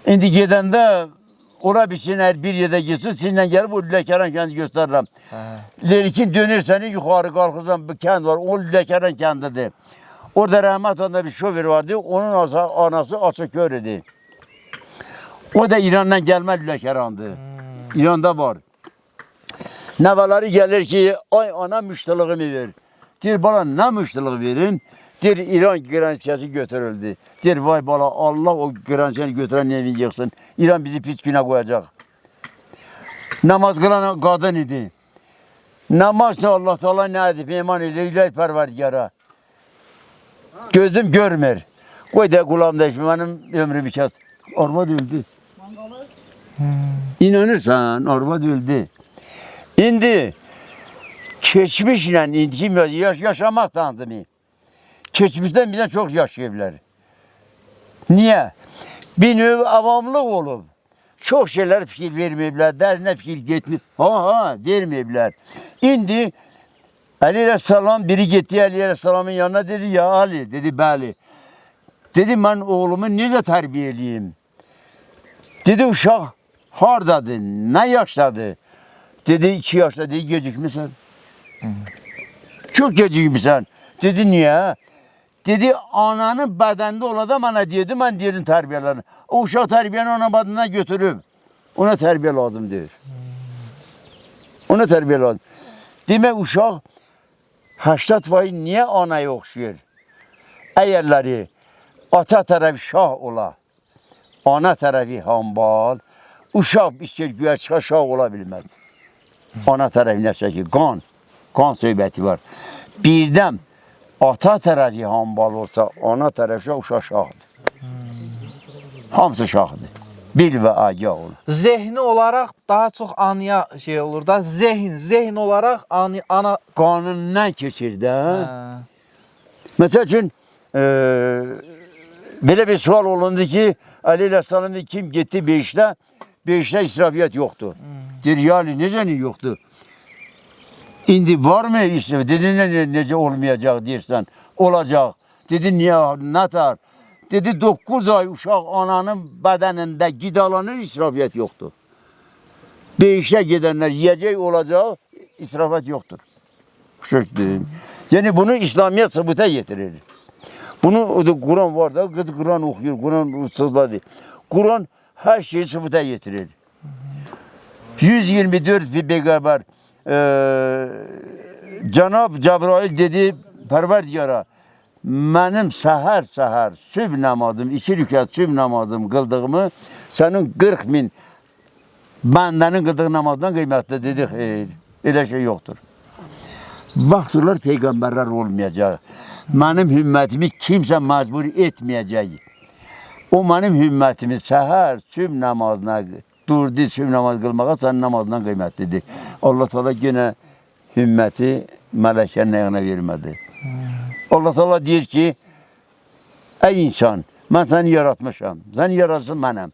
İndi gedəndə, ora bilsin, hər bir yerdə geçsin, sizinlə gəlib o Lüləkəran kəndi göstərirəm. Lerikin dönürsəni, yuxarı qalxırsan, bir kənd var, o Lüləkəran kəndidir. Orada rəhmət adında bir şofer vardı, onun anası açıkör idi. O da İrandan gəlmə Lüləkərandır. İranda var. Nəvələri gəlir ki, ay ana müştəlığımı ver. Deyir, bana nə müştəlığı verim? Deyir, İran qransiyası götürüldü. Deyir, vay bala, Allah o qransiyanı götürən evin yıxsın. İran bizi pis günə qoyacaq. Namaz qılan qadın idi. Namaz Allah Teala nə edib, iman edir, iləyət pərverdigara. Gözüm görmür. Qoy da qulamda işim, mənim ömrüm ikaz. Arvad öldü. İnanırsan arvad öldü. İndi keçmişlə indiki yaşamaq tanıdımı? Keçmişdən bizdən çox yaşayıblar. Niyə? Bir növ avamlıq olub. Çox şeylər fikir verməyiblər, dərinə fikir getmir. Verməyiblər. İndi Ali Aleyhisselam biri getdi Ali Aleyhisselamın yanına dedi, ya Ali, dedi, bəli. Dedi, mən oğlumu necə tərbiyə edeyim? Dedi, uşaq hardadır, nə yaşdadır? Dedi, 2 yaşda, dedi, gecikmirsən. Çox gecikmirsən. Dedi, niyə? Dedi, ananın bədəndə olada mənə deyirdi, mən deyirdim tərbiyələrini. O uşaq tərbiyəni ana bədəndən götürüb. Ona tərbiyə lazım deyir. Ona tərbiyə lazım. Demək, uşaq 80% niyə anaya oxşuyur? Əgərləri ata tərəfi şah ola, ana tərəfi hambal, uşaq istəyir güya çıxar, şah ola bilməz. Ana tərəfi nəsə ki, qan söhbəti var. Birdən ata tərəfi hambal olsa, ana tərəfi şah, uşaq şahdır. Hamısı şahdır. Bil və agah olur. Zehni olaraq daha çox anıya şey olur da, zehin olaraq ana... Qanundan keçir də. Məsəl üçün, belə bir sual olundu ki, Ali Aleyhisselam'da kim getdi Beşdə israfiyyat yoxdur. Deyir, yani necə yoxdur? İndi var mı israfiyyat? Dedi, necə olmayacaq deyirsən, olacaq. Dedi, niyə, nətar? Dedi, 9 ay uşaq ananın bədənində qidalanır, israfiyyat yoxdur. Beşdə gedənlər yiyəcək olacaq, israfiyyat yoxdur. Şöktür. Yəni bunu İslamiyyət sübuta getirir. Bunu Quran var da, Quran oxuyur, Quran usuldadır. Quran hər şeyi sübuta getirir. 124 peyğəmbər Cənab Cəbrail dedi Pərverdigara, mənim səhər sübh namazım, 2 rükət sübh namazım qıldığımı sənin 40.000 bəndənin qıldığı namazdan qiymətli dedi, xeyr, elə şey yoxdur. Vaxtlar peyğəmbərlər olmayacaq. Mənim hümmətimi kimsə məcbur etməyəcək. O mənim hümmətimi səhər sübh namazına durdu, sübh namaz qılmağa sənin namazdan qiymətlidir. Allah Teala yenə hümməti mələkənin ayağına vermədi. Allah Teala deyir ki, ey insan, mən səni yaratmışam, sən yaratsın mənəm.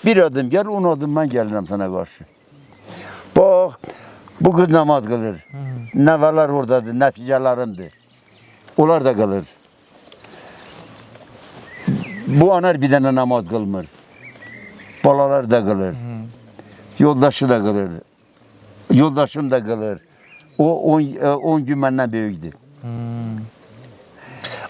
Bir adım gəl, 10 adım mən gəlirəm sana qarşı. Bax, bu qız namaz qılır. Nəvələr oradadır, nəticələrimdir. Onlar da qılır. Bu anar bir dənə namaz qılmır. Balalar da qılır. Yoldaşı da qılır. Yoldaşım da qılır. O 10 gün məndən böyükdür.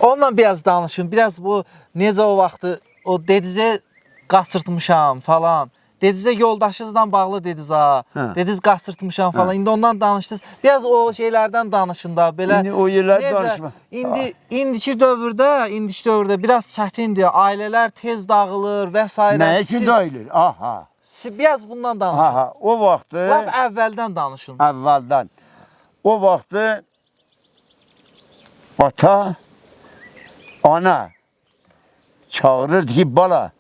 Onunla biraz danışın. Biraz bu necə o vaxtı o dedizə qaçırtmışam falan. Dedizə yoldaşınızla bağlı dediz ha. Dediz qaçırtmışam falan. İndi ondan danışdınız. Biraz o şeylərdən danışın da belə. İndi o yerlər danışma. İndiki dövrdə biraz çətindir. Ailələr tez dağılır və s. Nə üçün dağılır? Aha. Biraz bundan danışın. Aha, o vaxtı Lap əvvəldən danışın. Əvvəldən. O vaxtı ata, ana çağırırdı ki, bala.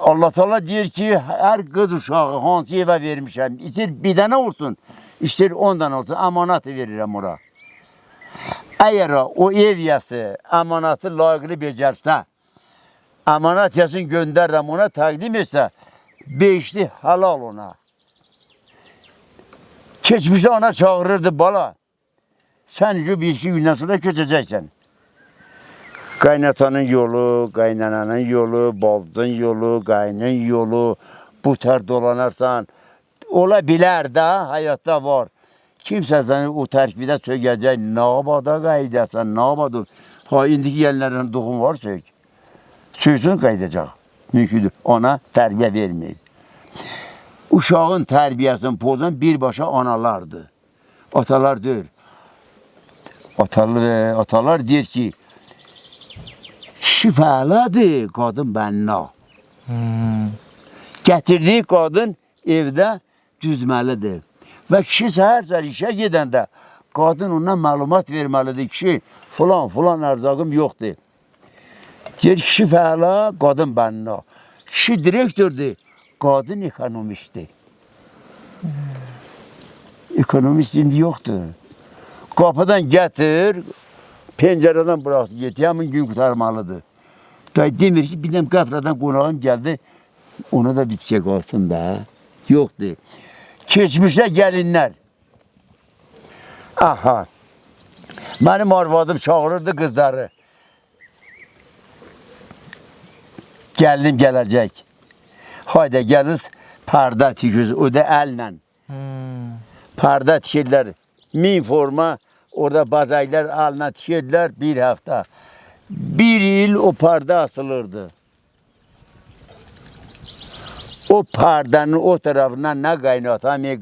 Allah Teala deyir ki, hər qız uşağı hansı evə vermişəm, istər bir dənə olsun, istər 10 dənə olsun, əmanat verirəm ora. Əgər o ev yəsi əmanatı layiqli becərsə, əmanat yəsini göndərirəm ona, təqdim etsə, 5'li halal ona. Keçmişdə ana çağırırdı, bala, sən bir iki gündən sonra köçəcəksən. Qaynatanın yolu, qaynananın yolu, baldızın yolu, qaynın yolu, bu tər dolanarsan, ola bilər də, həyatda var. Kimsə səni o tərkibdə sögəcək, nabada qaydəsən, nabada. Ha, indiki gələnlərin doğum var sög. Söysün qaydacaq, mümkündür, ona tərbiyə verməyib. Uşağın tərbiyəsini pozan birbaşa analardır. Atalar deyir. Atalar deyir ki, kişi fəaladır, qadın bənna. Gətirdiyi qadın evdə düzməlidir. Və kişi səhər işə gedəndə qadın ondan məlumat verməlidir. Kişi, filan ərzaqım yoxdur. Deyir, kişi fəala, qadın bənna. Kişi direktordur, Kadın ekonomisti. Ekonomist indi yoktur. Kapıdan getir, pencereden bıraktı gitti. Hemen gün kurtarmalıdır. Dayı demir ki bilmem kafradan konağım geldi. Ona da bitecek olsun da. Yoktu. Keçmişte gelinler. Aha. Benim arvadım çağırırdı kızları. Gelinim gelecek. Haydi geliriz parda tikiyoruz. O da elle. Parda tikirler. Min forma orada bazaylar alına tikirler bir hafta. Bir yıl o parda asılırdı. O pardanın o tarafından ne kaynata ne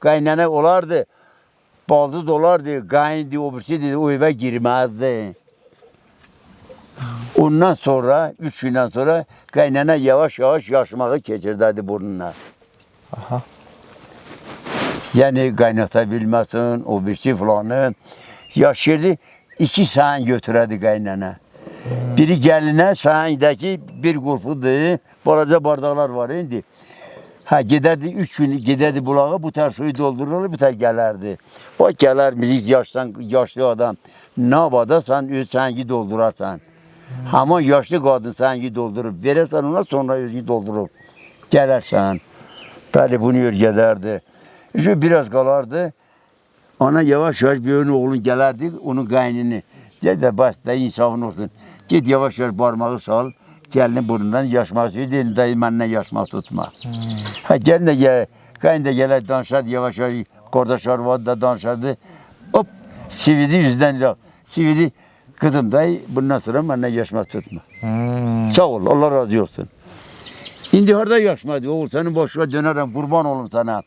kaynana olardı. Baldız olardı, kayındı, o birisi dedi, o eve girmezdi. Ondan sonra, 3 günden sonra kaynana yavaş yavaş yaşmağı geçirdi burnuna. Aha. Yani kaynata bilmesin, o birisi falanı. Yaşırdı, 2 saat götürürdü kaynana. Biri geline sahindeki bir grupudu, balaca bardaklar var indi. Ha giderdi 3 gün giderdi bulağa bu ters suyu doldururlar bir tane gelirdi. Bak gelir biz yaşlı adam. Ne yapada sen doldurarsan. Ama yaşlı kadın sen doldurup verirsen ona sonra özünü doldurup gelirsen. Böyle bunu giderdi. İşte biraz kalardı. Ona yavaş yavaş bir ön oğlun gelirdi onun kaynını. Dedi bas dayı insafın olsun. Git yavaş yavaş parmağı sal. Gelin burnundan yaşmak istiyor. Dedim dayı benimle yaşmak tutma. Ha gelin de gel. Kayın da gelir danışardı yavaş yavaş. Kardeşler vardı da danışardı. Hop sividi yüzden. Sividi kızım dayı bundan sonra benimle yaşmak tutma. Sağ ol Allah razı olsun. Şimdi orada yaşmadı. Oğul senin boşuna dönerim kurban olun sana.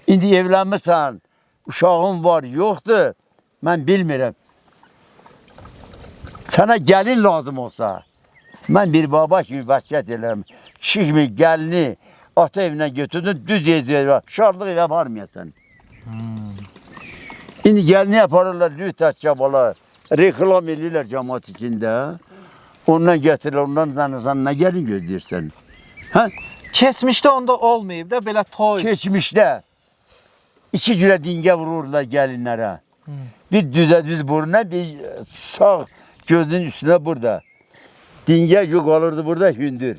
Şimdi evlenmişsen uşağın var yoktu. Ben bilmiyorum. Sana gelin lazım olsa. Ben bir baba gibi vasiyet ederim. Şimdi gelini ata evine götürdün düz yazıyor. Şartlık eve varmıyorsun. Şimdi gelini yaparlar lütfen çabalar. Reklam ediyorlar cemaat içinde. Ondan getirir ondan sana gelin gözlersen. Ha? Keçmişdə onda olmayıb da belə toy. Geçmişte 2 güne dinge vururlar gelinlere. Bir düz buruna bir sağ gözün üstüne burada. Dinge yok alırdı burada hündür.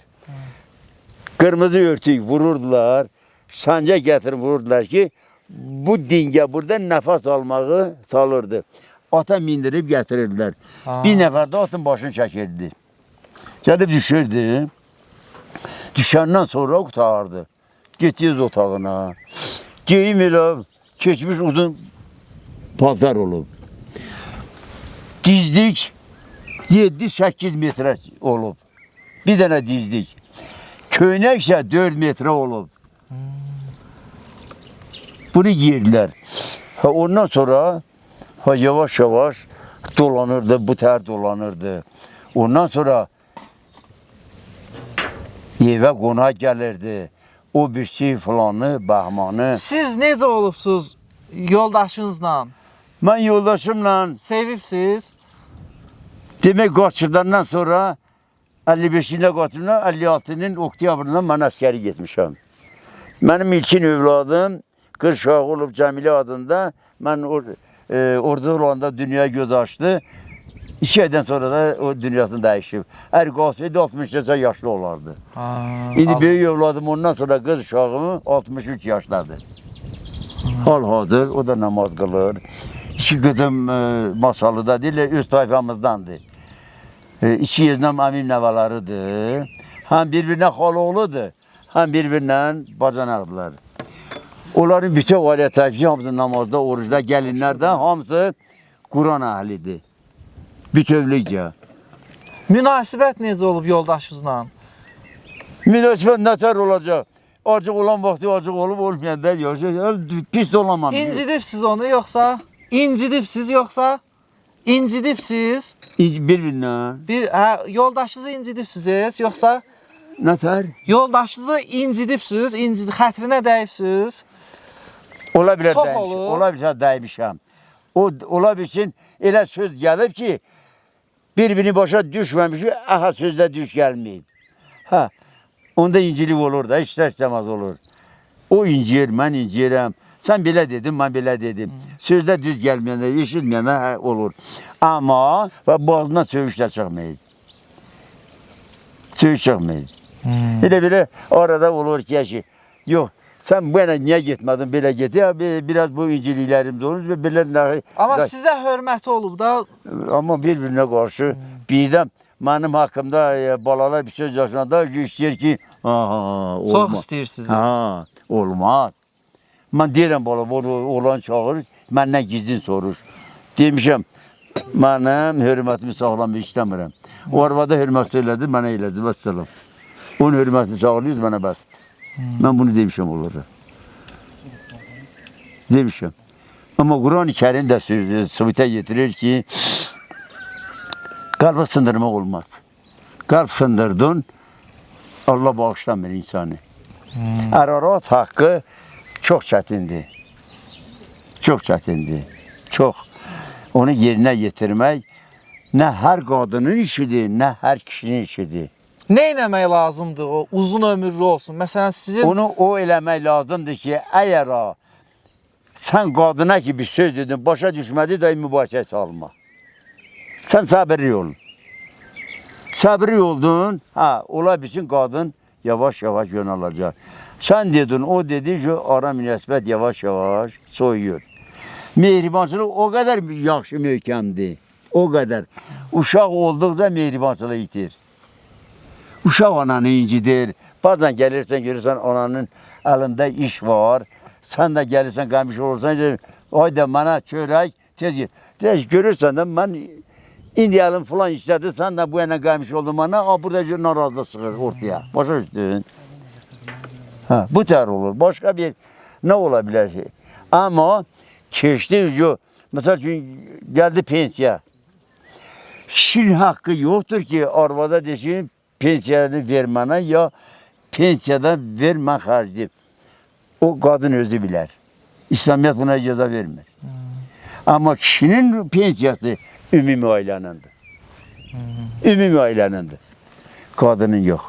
Kırmızı örtük vururdular. Sanca getirip vururdular ki bu dinge burada nefes almağı salırdı. Ata mindirip getirirdiler. Bir nefer de atın başını çekirdi. Gelip düşürdü. Düşenden sonra kurtardı. Gittiyiz otağına. Giyim elə keçmiş uzun paltar olub. Dizdik 7-8 metre olub. Bir dənə dizdik. Köynək isə 4 metre olub. Bunu giyirdilər. Ha, ondan sonra yavaş yavaş dolanırdı, bu tər dolanırdı. Ondan sonra eve qonağa gəlirdi. O bir şey falanı, bahmanı. Siz necə olubsuz yoldaşınızla? Ben yoldaşımla Sevibsiz? demek qaçırdandan sonra 55'inde qaçırdan 56'nın oktyabrından ben askeri gitmişim. Benim ilkin evladım Kırşağı olup Cemile adında ben orada olanda dünya göz açtı. 2 aydan sonra da o dünyasını değişip. Her qalsaydı 60 yaşlı olardı. Şimdi büyük evladım ondan sonra kız uşağımı 63 yaşladır. Hal-hazır o da namaz kılır. 2 kızım Masalı'da değil, öz tayfamızdandı. 2 yerden amin nevalarıdır. Hem birbirine hal oğludur, hem birbirine bacanaqdılar. Onların bütün valiyet hamısı namazda, oruçda, gelinler de hamısı Kur'an ahlidir. Bütövlükçe. Münasibət necə olub yoldaşınızla? Münasibət nətər olacaq? Acıq olan vaxtı acıq olub olmayan da pis de olamam. İncidibsiz onu yoxsa? İncidibsiz yoxsa? İncidibsiz? Bir-birindən. Yoldaşınızı incidibsiz yoxsa? Nətər? Yoldaşınızı incidibsiz, xətrinə dəyibsiz. Ola bilər Çox dəymişəm. olur. Ola bilər dəymişəm. Ola bilsin elə söz gəlib ki, bir-birini başa düşməmiş, aha sözdə düş gəlməyib. Ha, Onda incilik olur da, istər-istəməz olur. O inciyir, mən inciyirəm. Sən belə dedin, mən belə dedim. Sözdə düz gəlməyəndə, eşitməyəndə hə, olur. Amma boğazından söyüşlər çıxmayıb. Söyüş çıxmayıb. Elə-belə arada olur ki, yox, sən bu yana niyə getmədin, belə get. Ya, biraz bu inciliklərimiz olur və belə... Amma sizə hörməti olub da. Amma bir-birinə qarşı birdən mənim haqqımda balalar bir söz yaşında istəyir ki, Çox istəyir sizi. Olmaz. Mən deyirəm bala, oğlan çağırır, məndən gizlin soruş. Demişəm, mənim hörmətimi saxlamaq istəmirəm. O arvada hörmət elədi, mənə elədi, vəssalam. Onun hörmətini saxlayırız, mənə bəsdir. Mən bunu demişəm onlara. Demişəm. Amma Quran-ı Kerim də sübutə getirir ki, qalbı sındırmaq olmaz. Qalb sındırdın, Allah bağışlamır insanı. Ərarat haqqı çox çətindir. Çox çətindir. Çox. Onu yerinə yetirmək nə hər qadının işidir, nə hər kişinin işidir. Nə eləmək lazımdır o uzun ömürlü olsun? Məsələn sizin... Onu o eləmək lazımdır ki, əgər sən qadına ki bir söz dedin, başa düşmədi də mübahisə salma. Sən səbirli olun. Səbirli oldun, ola bilsin qadın yavaş-yavaş yönələcək. Sən dedin, o dedi ki, ara münasibət yavaş-yavaş soyuyur. Mehribançılıq o qədər yaxşı möhkəmdir. O qədər. Uşaq olduqca mehribançılıq itir. Uşaq ananı incidir. Bazen gəlirsən, görürsən ananın əlində iş var. Sən də gəlirsən, qəmiş olursan, ayda mənə çörək, tez gel. Görürsən də, mən indi əlim filan işlədi, sən də bu yana qəmiş oldun mənə, burada narazılıq çıxır ortaya. Başa düşdün? Bu tər olur. Başqa bir nə ola bilər ki? Amma keçdi, məsəl üçün, gəldi pensiya. Kişinin haqqı yoxdur ki, arvada desin, pensiyanı ver mənə, ya pensiyadan ver, mən xərcliyim. O qadın özü bilər. İslamiyyət buna icazə vermir. Amma kişinin pensiyası ümumi ailənəndir. Ümumi ailənəndir. Qadının yox.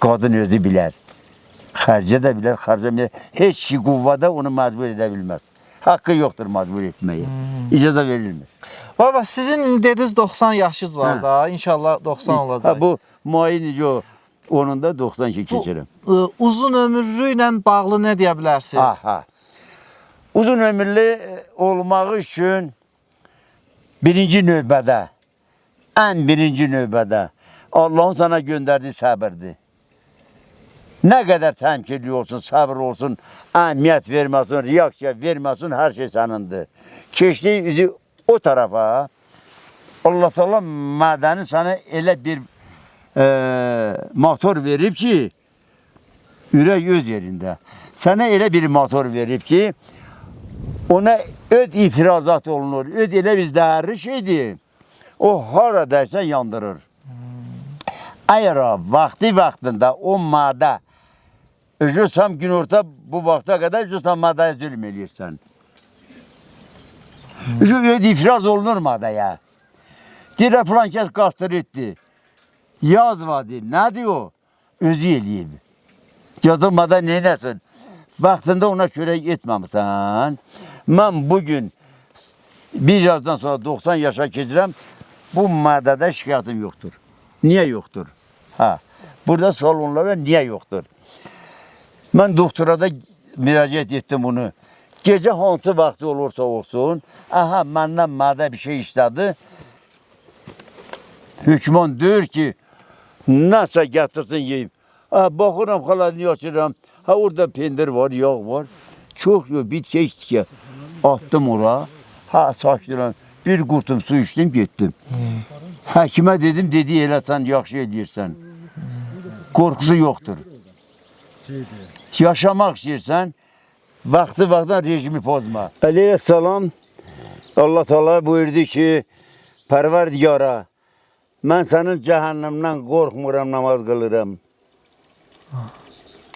Qadın özü bilər. Xərcə də bilər, xərcəməyə. Heç ki quvvada onu məcbur edə bilməz. Haqqı yoxdur məcbur etməyə. İcazə verilmir. Baba, sizin dediniz 90 yaşınız var da, inşallah 90 olacaq. Bu müayini onun da 92 keçirəm. Uzun ömürlü ilə bağlı nə deyə bilərsiniz? Uzun ömürlü olmaq üçün birinci növbədə, ən birinci növbədə Allahın sana göndərdiyi səbirdir. Nə qədər təmkinli olsun, səbir olsun, əhmiyyət verməsin, reaksiya verməsin, hər şey sənindir. Keçdiyi üzü o tarafa Allah Teala mədəni sana elə bir motor verib ki, ürək öz yerində. Sənə elə bir motor verib ki, ona öd itirazat olunur, öd elə bir zəhərli şeydir. O haradaysa yandırır. Əgər vaxtında o maddə üzürsəm günorta bu vaxta qədər üzürsəm maddəyə zülm eləyirsən. Öd ifraz olunur maddəyə. Deyirə filan kəs qastır etdi. Yazmadı. Nədir o? Özü eləyib. Yazılmadan neynəsin? Vaxtında ona çörək etməmişsən. Mən bugün bir yazdan sonra 90 yaşa keçirəm. Bu maddədə şikayətim yoxdur. Niyə yoxdur? Burada sual onlara niyə yoxdur? Mən doktora da müraciət etdim bunu. Gecə hansı vaxtı olursa olsun, məndən maddə bir şey istədi. Hükman deyir ki, nəsə gətirsin yeyim. Baxıram, xaladını açıram. Orada pendir var, yağ var. Çox yox, bitki attım ora. Saçdıram. Bir qurtum su içdim, getdim. Həkimə dedim, dedi, elə sən yaxşı edirsən. Qorxusu yoxdur. Yaşamaq istəyirsən, vaxtı-vaxtdan rejimi pozma. Əleyhissalam, Allah Teala buyurdu ki, Pərverdigara, mən sənin cəhənnəmdən qorxmuram, namaz qılırım.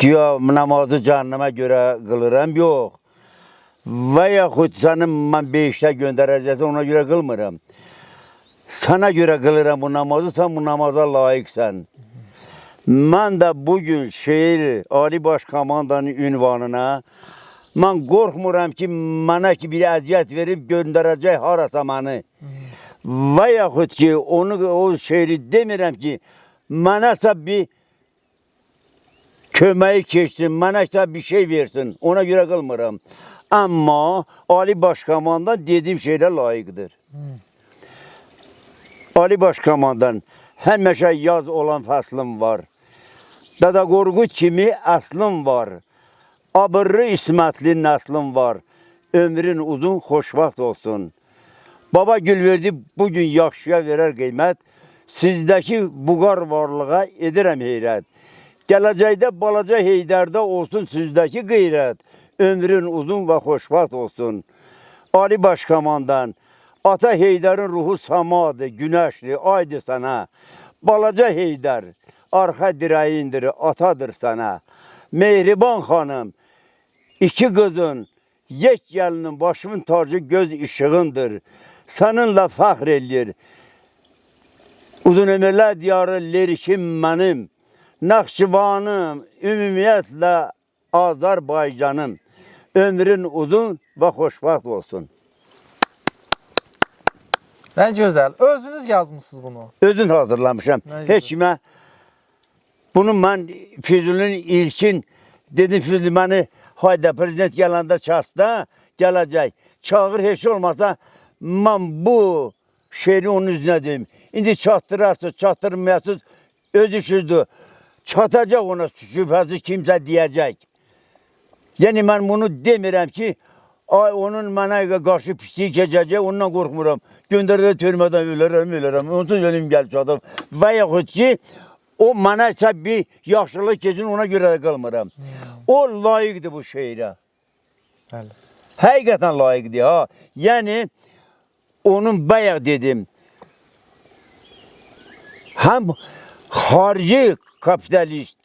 Diyor, namazı cəhənnəmə görə qılırım, yox. Və yaxud sənin mən 5-də göndərəcəksə, ona görə qılmıram. Sana görə qılırım bu namazı, sən bu namaza layiqsən. Mən də bugün şeir Ali Baş Komandanın ünvanına mən qorxmuram ki, mənə ki bir əziyyət verib göndərəcək harasa məni. Və yaxud ki, o şeiri demirəm ki, mənəsə bir köməyi keçsin, mənəsə bir şey versin. Ona görə qılmıram. Amma Ali Baş Komandan dediyim şeylə layiqdir. Ali Baş Komandan həmişə yaz olan fəslim var. Dada Qorqud kimi əslım var. Abırlı İsmətli nəslim var. Ömrün uzun, xoşvaxt olsun. Baba Gülverdi bugün yaxşıya verər qiymət. Sizdəki buqar varlığa edirəm heyrət. Gələcəkdə balaca Heydərdə olsun sizdəki qeyrət. Ömrün uzun və xoşvaxt olsun. Ali Baş Komandan, Ata Heydərin ruhu samadır, günəşli, aydır sana. Balaca Heydər, arxa dirəyindir, atadır sana. Mehriban xanım, iki qızın, yek gəlinin başımın tacı göz işığındır. Səninlə fəxr eləyir. Uzun ömürlər diyarı lerikim mənim. Naxçıvanım, ümumiyyətlə Azərbaycanım. Ömrün uzun və xoşvaxt olsun. Nə gözəl. Özünüz yazmışsınız bunu. Özün hazırlamışam. Heç kimə bunu mən Füzulun ilkin dedim Füzuli məni hayda prezident gələndə çağırsa gələcək. Çağır heç olmasa mən bu şeiri onun üzünə deyim. İndi çatdırarsınız, çatdırmayasınız öz işidir. Çatacaq ona şübhəsiz kimsə deyəcək. Yəni mən bunu demirəm ki, onun mənə qarşı pisliyi keçəcək, ondan qorxmuram. Göndərilər törmədən ölərəm. Onsuz ölüm gəlib çadım. Və yaxud ki, o mənə isə bir yaxşılıq keçin, ona görə də qalmıram. O layiqdir bu şeirə. Bəli. Həqiqətən layiqdir ha. Yəni, onun bayaq dedim, həm xarici kapitalist,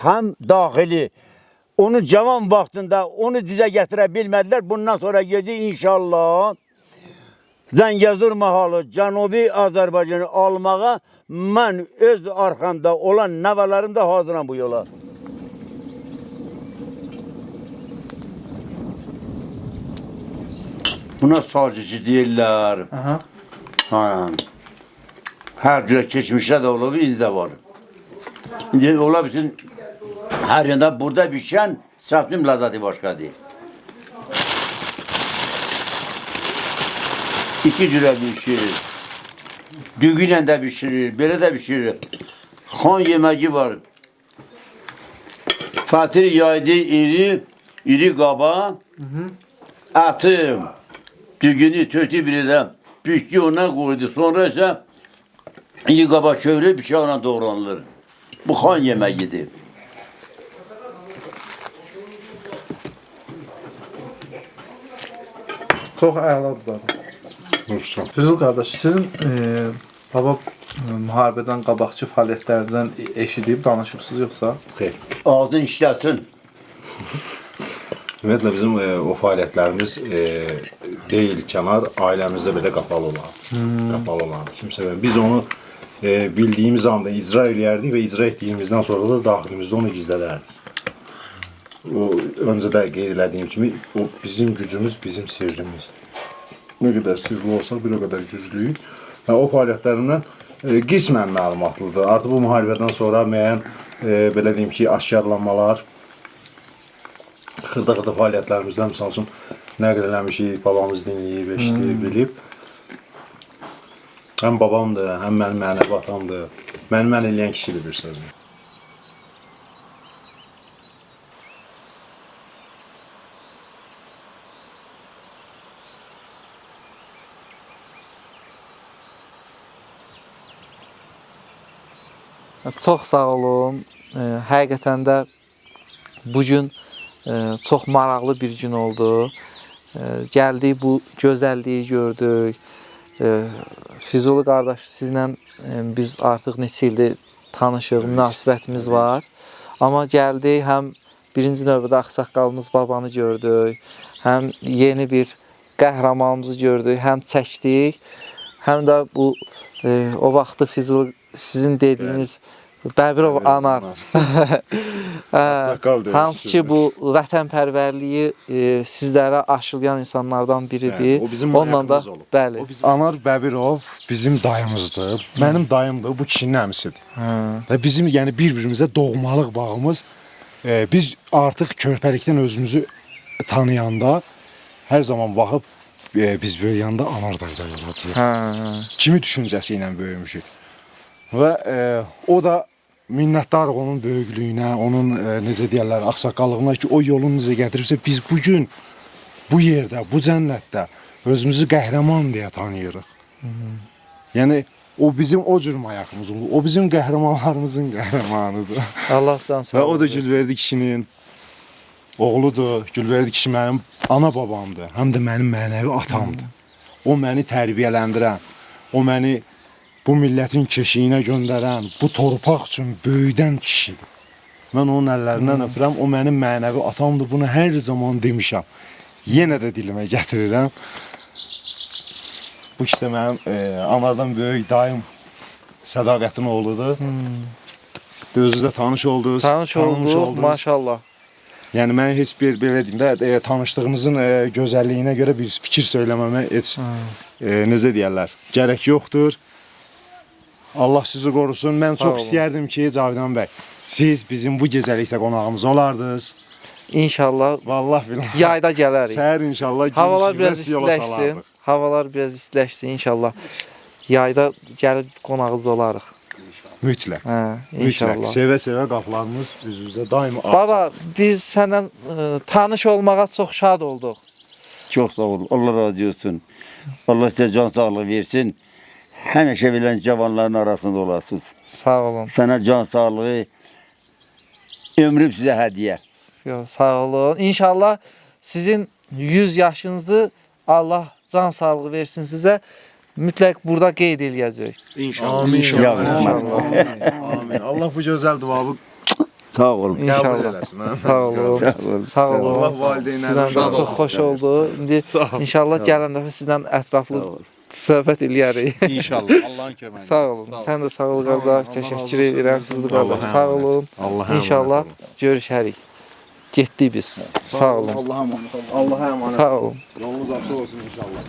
həm daxili, onu cavan vaxtında onu dizə gətirə bilmədilər. Bundan sonra gedi inşallah Zəngəzur mahalı Cənubi Azərbaycanı almağa mən öz arxamda olan nəvələrim də hazıram bu yola. Buna sazıcı deyirlər. Hər cürə keçmişdə də olub, indi də var. İndi ola bilsin, hər yanda burada bişən səflim ləzzəti başqadır. İki cürə bişirir. Dügü ilə də bişirir, belə də bişirir. Xan yeməyi var. Fatir yaydı iri qaba, ətim, dügünü tötü bir də büşkü ona qoydu. Sonra isə iri qaba kövrü bıçaqla doğranılır. Bu xan yeməyidir. Çox əladır. Nursan. Füzul qardaş, sizin baba müharibədən qabaqçı fəaliyyətlərinizdən eşidib, danışıbsınız yoxsa? Xeyr. Ağzın işləsin. Ümumiyyətlə bizim o fəaliyyətlərimiz deyil kənar, ailəmizdə belə qapalı olan. Qapalı olan. Kimsə biz onu bildiyimiz anda icra eləyərdik və icra etdiyimizdən sonra da daxilimizdə onu gizlədərdik. O öncə də qeyd elədiyim kimi o bizim gücümüz, bizim sirrimizdir. Nə qədər sirri olsa bir o qədər güclüyük. Və o fəaliyyətlərindən qismən məlumatlıdır. Artıq bu müharibədən sonra müəyyən belə deyim ki, aşkarlanmalar, xırda-xırda fəaliyyətlərimizdən misal üçün nəql eləmişik, babamız dinləyib, eşitib, bilib. Həm babamdır, həm mənim mənəvi atamdır. Mən eləyən kişidir bir sözüm. Çox sağ olun. Həqiqətən də bugün çox maraqlı bir gün oldu. Gəldik, bu gözəlliyi gördük. Füzuli qardaş, sizlə biz artıq neçə ildir tanışıq, münasibətimiz var. Amma gəldik, həm birinci növbədə ağsaqqalımız babanı gördük, həm yeni bir qəhrəmanımızı gördük, həm çəkdik, həm də bu o vaxtı Füzuli sizin dediyiniz Bəbirov Anar. Saqqal deyil, Hansı ki bu vətənpərvərliyi sizlərə aşılayan insanlardan biridir. O bizim onunla da ayağımız olub. bəli. Anar Bəbirov bizim dayımızdır. Mənim dayımdır, bu kişinin əmisidir. Və bizim yəni bir-birimizə doğmalıq bağımız. Biz artıq körpəlikdən özümüzü tanıyanda hər zaman baxıb biz böyüyəndə Anar dayda olacağıq. Kimi düşüncəsi ilə böyümüşük. Və o da minnətdarıq onun böyüklüyünə, onun necə deyirlər, ağsaqqallığına ki, o yolunu necə gətiribsə biz bu gün bu yerdə, bu cənnətdə özümüzü qəhrəman deyə tanıyırıq. Yəni o bizim o cür ayağımız olur. O bizim qəhrəmanlarımızın qəhrəmanıdır. Allah can sağ Və olsun. o da Gülverdi kişinin oğludur. Gülverdi kişi mənim ana babamdır, həm də mənim mənəvi atamdır. O məni tərbiyələndirən, o məni bu millətin keşiyinə göndərən, bu torpaq üçün böyüdən kişidir. Mən onun əllərindən öpürəm, o mənim mənəvi atamdır. Bunu hər zaman demişəm. Yenə də dilimə gətirirəm. Bu işte mənim Anardan böyük dayım Sədaqətin oğludur. Özünüzlə tanış oldunuz. Tanış olduq, maşallah. Yəni mən heç bir belə deyim də tanışdığımızın gözəlliyinə görə bir fikir söyləməmə heç necə deyirlər, gərək yoxdur. Allah sizi qorusun. Mən çox istəyərdim ki, Cavidan bəy, siz bizim bu gecəlikdə qonağımız olardınız. İnşallah. Vallahi billahi. Yayda gələrik. Səhər inşallah. Havalar biraz istiləşsin. Havalar biraz istiləşsin inşallah. Yayda gəlib qonağınız olarıq. Mütləq. İnşallah. Mütləq. Sevə-sevə qapılarımız üzümüzə daima açıq. Baba, biz səndən tanış olmağa çox şad olduq. Çox sağ olun. Allah razı olsun. Allah sizə can sağlığı versin. Həmişə bilən cavanların arasında olasınız. Sağ olun. Sənə can sağlığı, ömrüm sizə hədiyyə. Sağ olun. İnşallah sizin 100 yaşınızı Allah can sağlığı versin sizə. Mütləq burada qeyd eləyəcək. İnşallah. Amin. Amin. Allah bu gözəl duamı Sağ olun. İnşallah. Sağ olun. Sağ olun. Allah valideynlərimizə Sizdən də çox xoş oldu. İndi inşallah gələn dəfə sizdən ətraflı söhbət eləyərik. İnşallah. Allahın köməyi. Sağ olun. Sən də sağ ol qardaş. Təşəkkür edirəm sizə qardaş. Sağ olun. İnşallah görüşərik. Getdik biz. Sağ olun. Allah'a emanet olun. Allah'a emanet. Sağ olun. Yolunuz açıq olsun inşallah.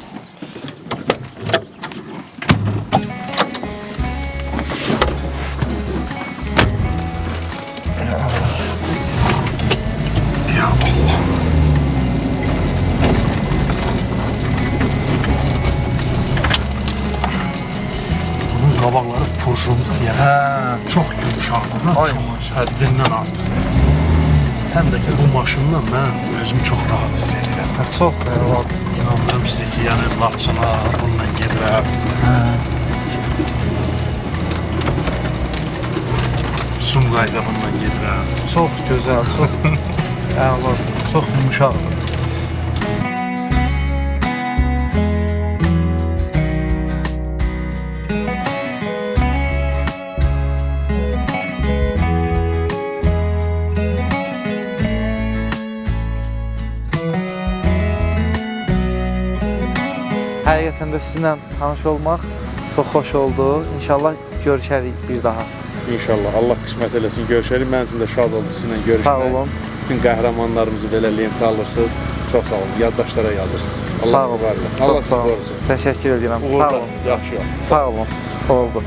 Qabaqları purşundur ya. Çox yumşaqdır. Çox həddindən artıq. Həm də ki bu maşınla mən özümü çox rahat hiss edirəm. Çox İnanmıram sizə ki, yəni Laçına bununla gedirəm. Sumqayda bununla gedirəm. çox gözəl, çox əla, çox yumşaqdır. Həqiqətən də sizinlə tanış olmaq çox xoş oldu. İnşallah görüşərik bir daha. İnşallah. Allah qismət eləsin. Görüşərik. Mən üçün də şad oldu sizinlə görüşmək. Sağ olun. Bütün qəhrəmanlarımızı belə lentə alırsınız. Çox sağ olun. Yaddaşlara yazırsınız. Sağ olun. Allah sizi Çox sağ olun. qorusun. Təşəkkür edirəm. Sağ olun. Yaxşı yol. Sağ olun. Oldu.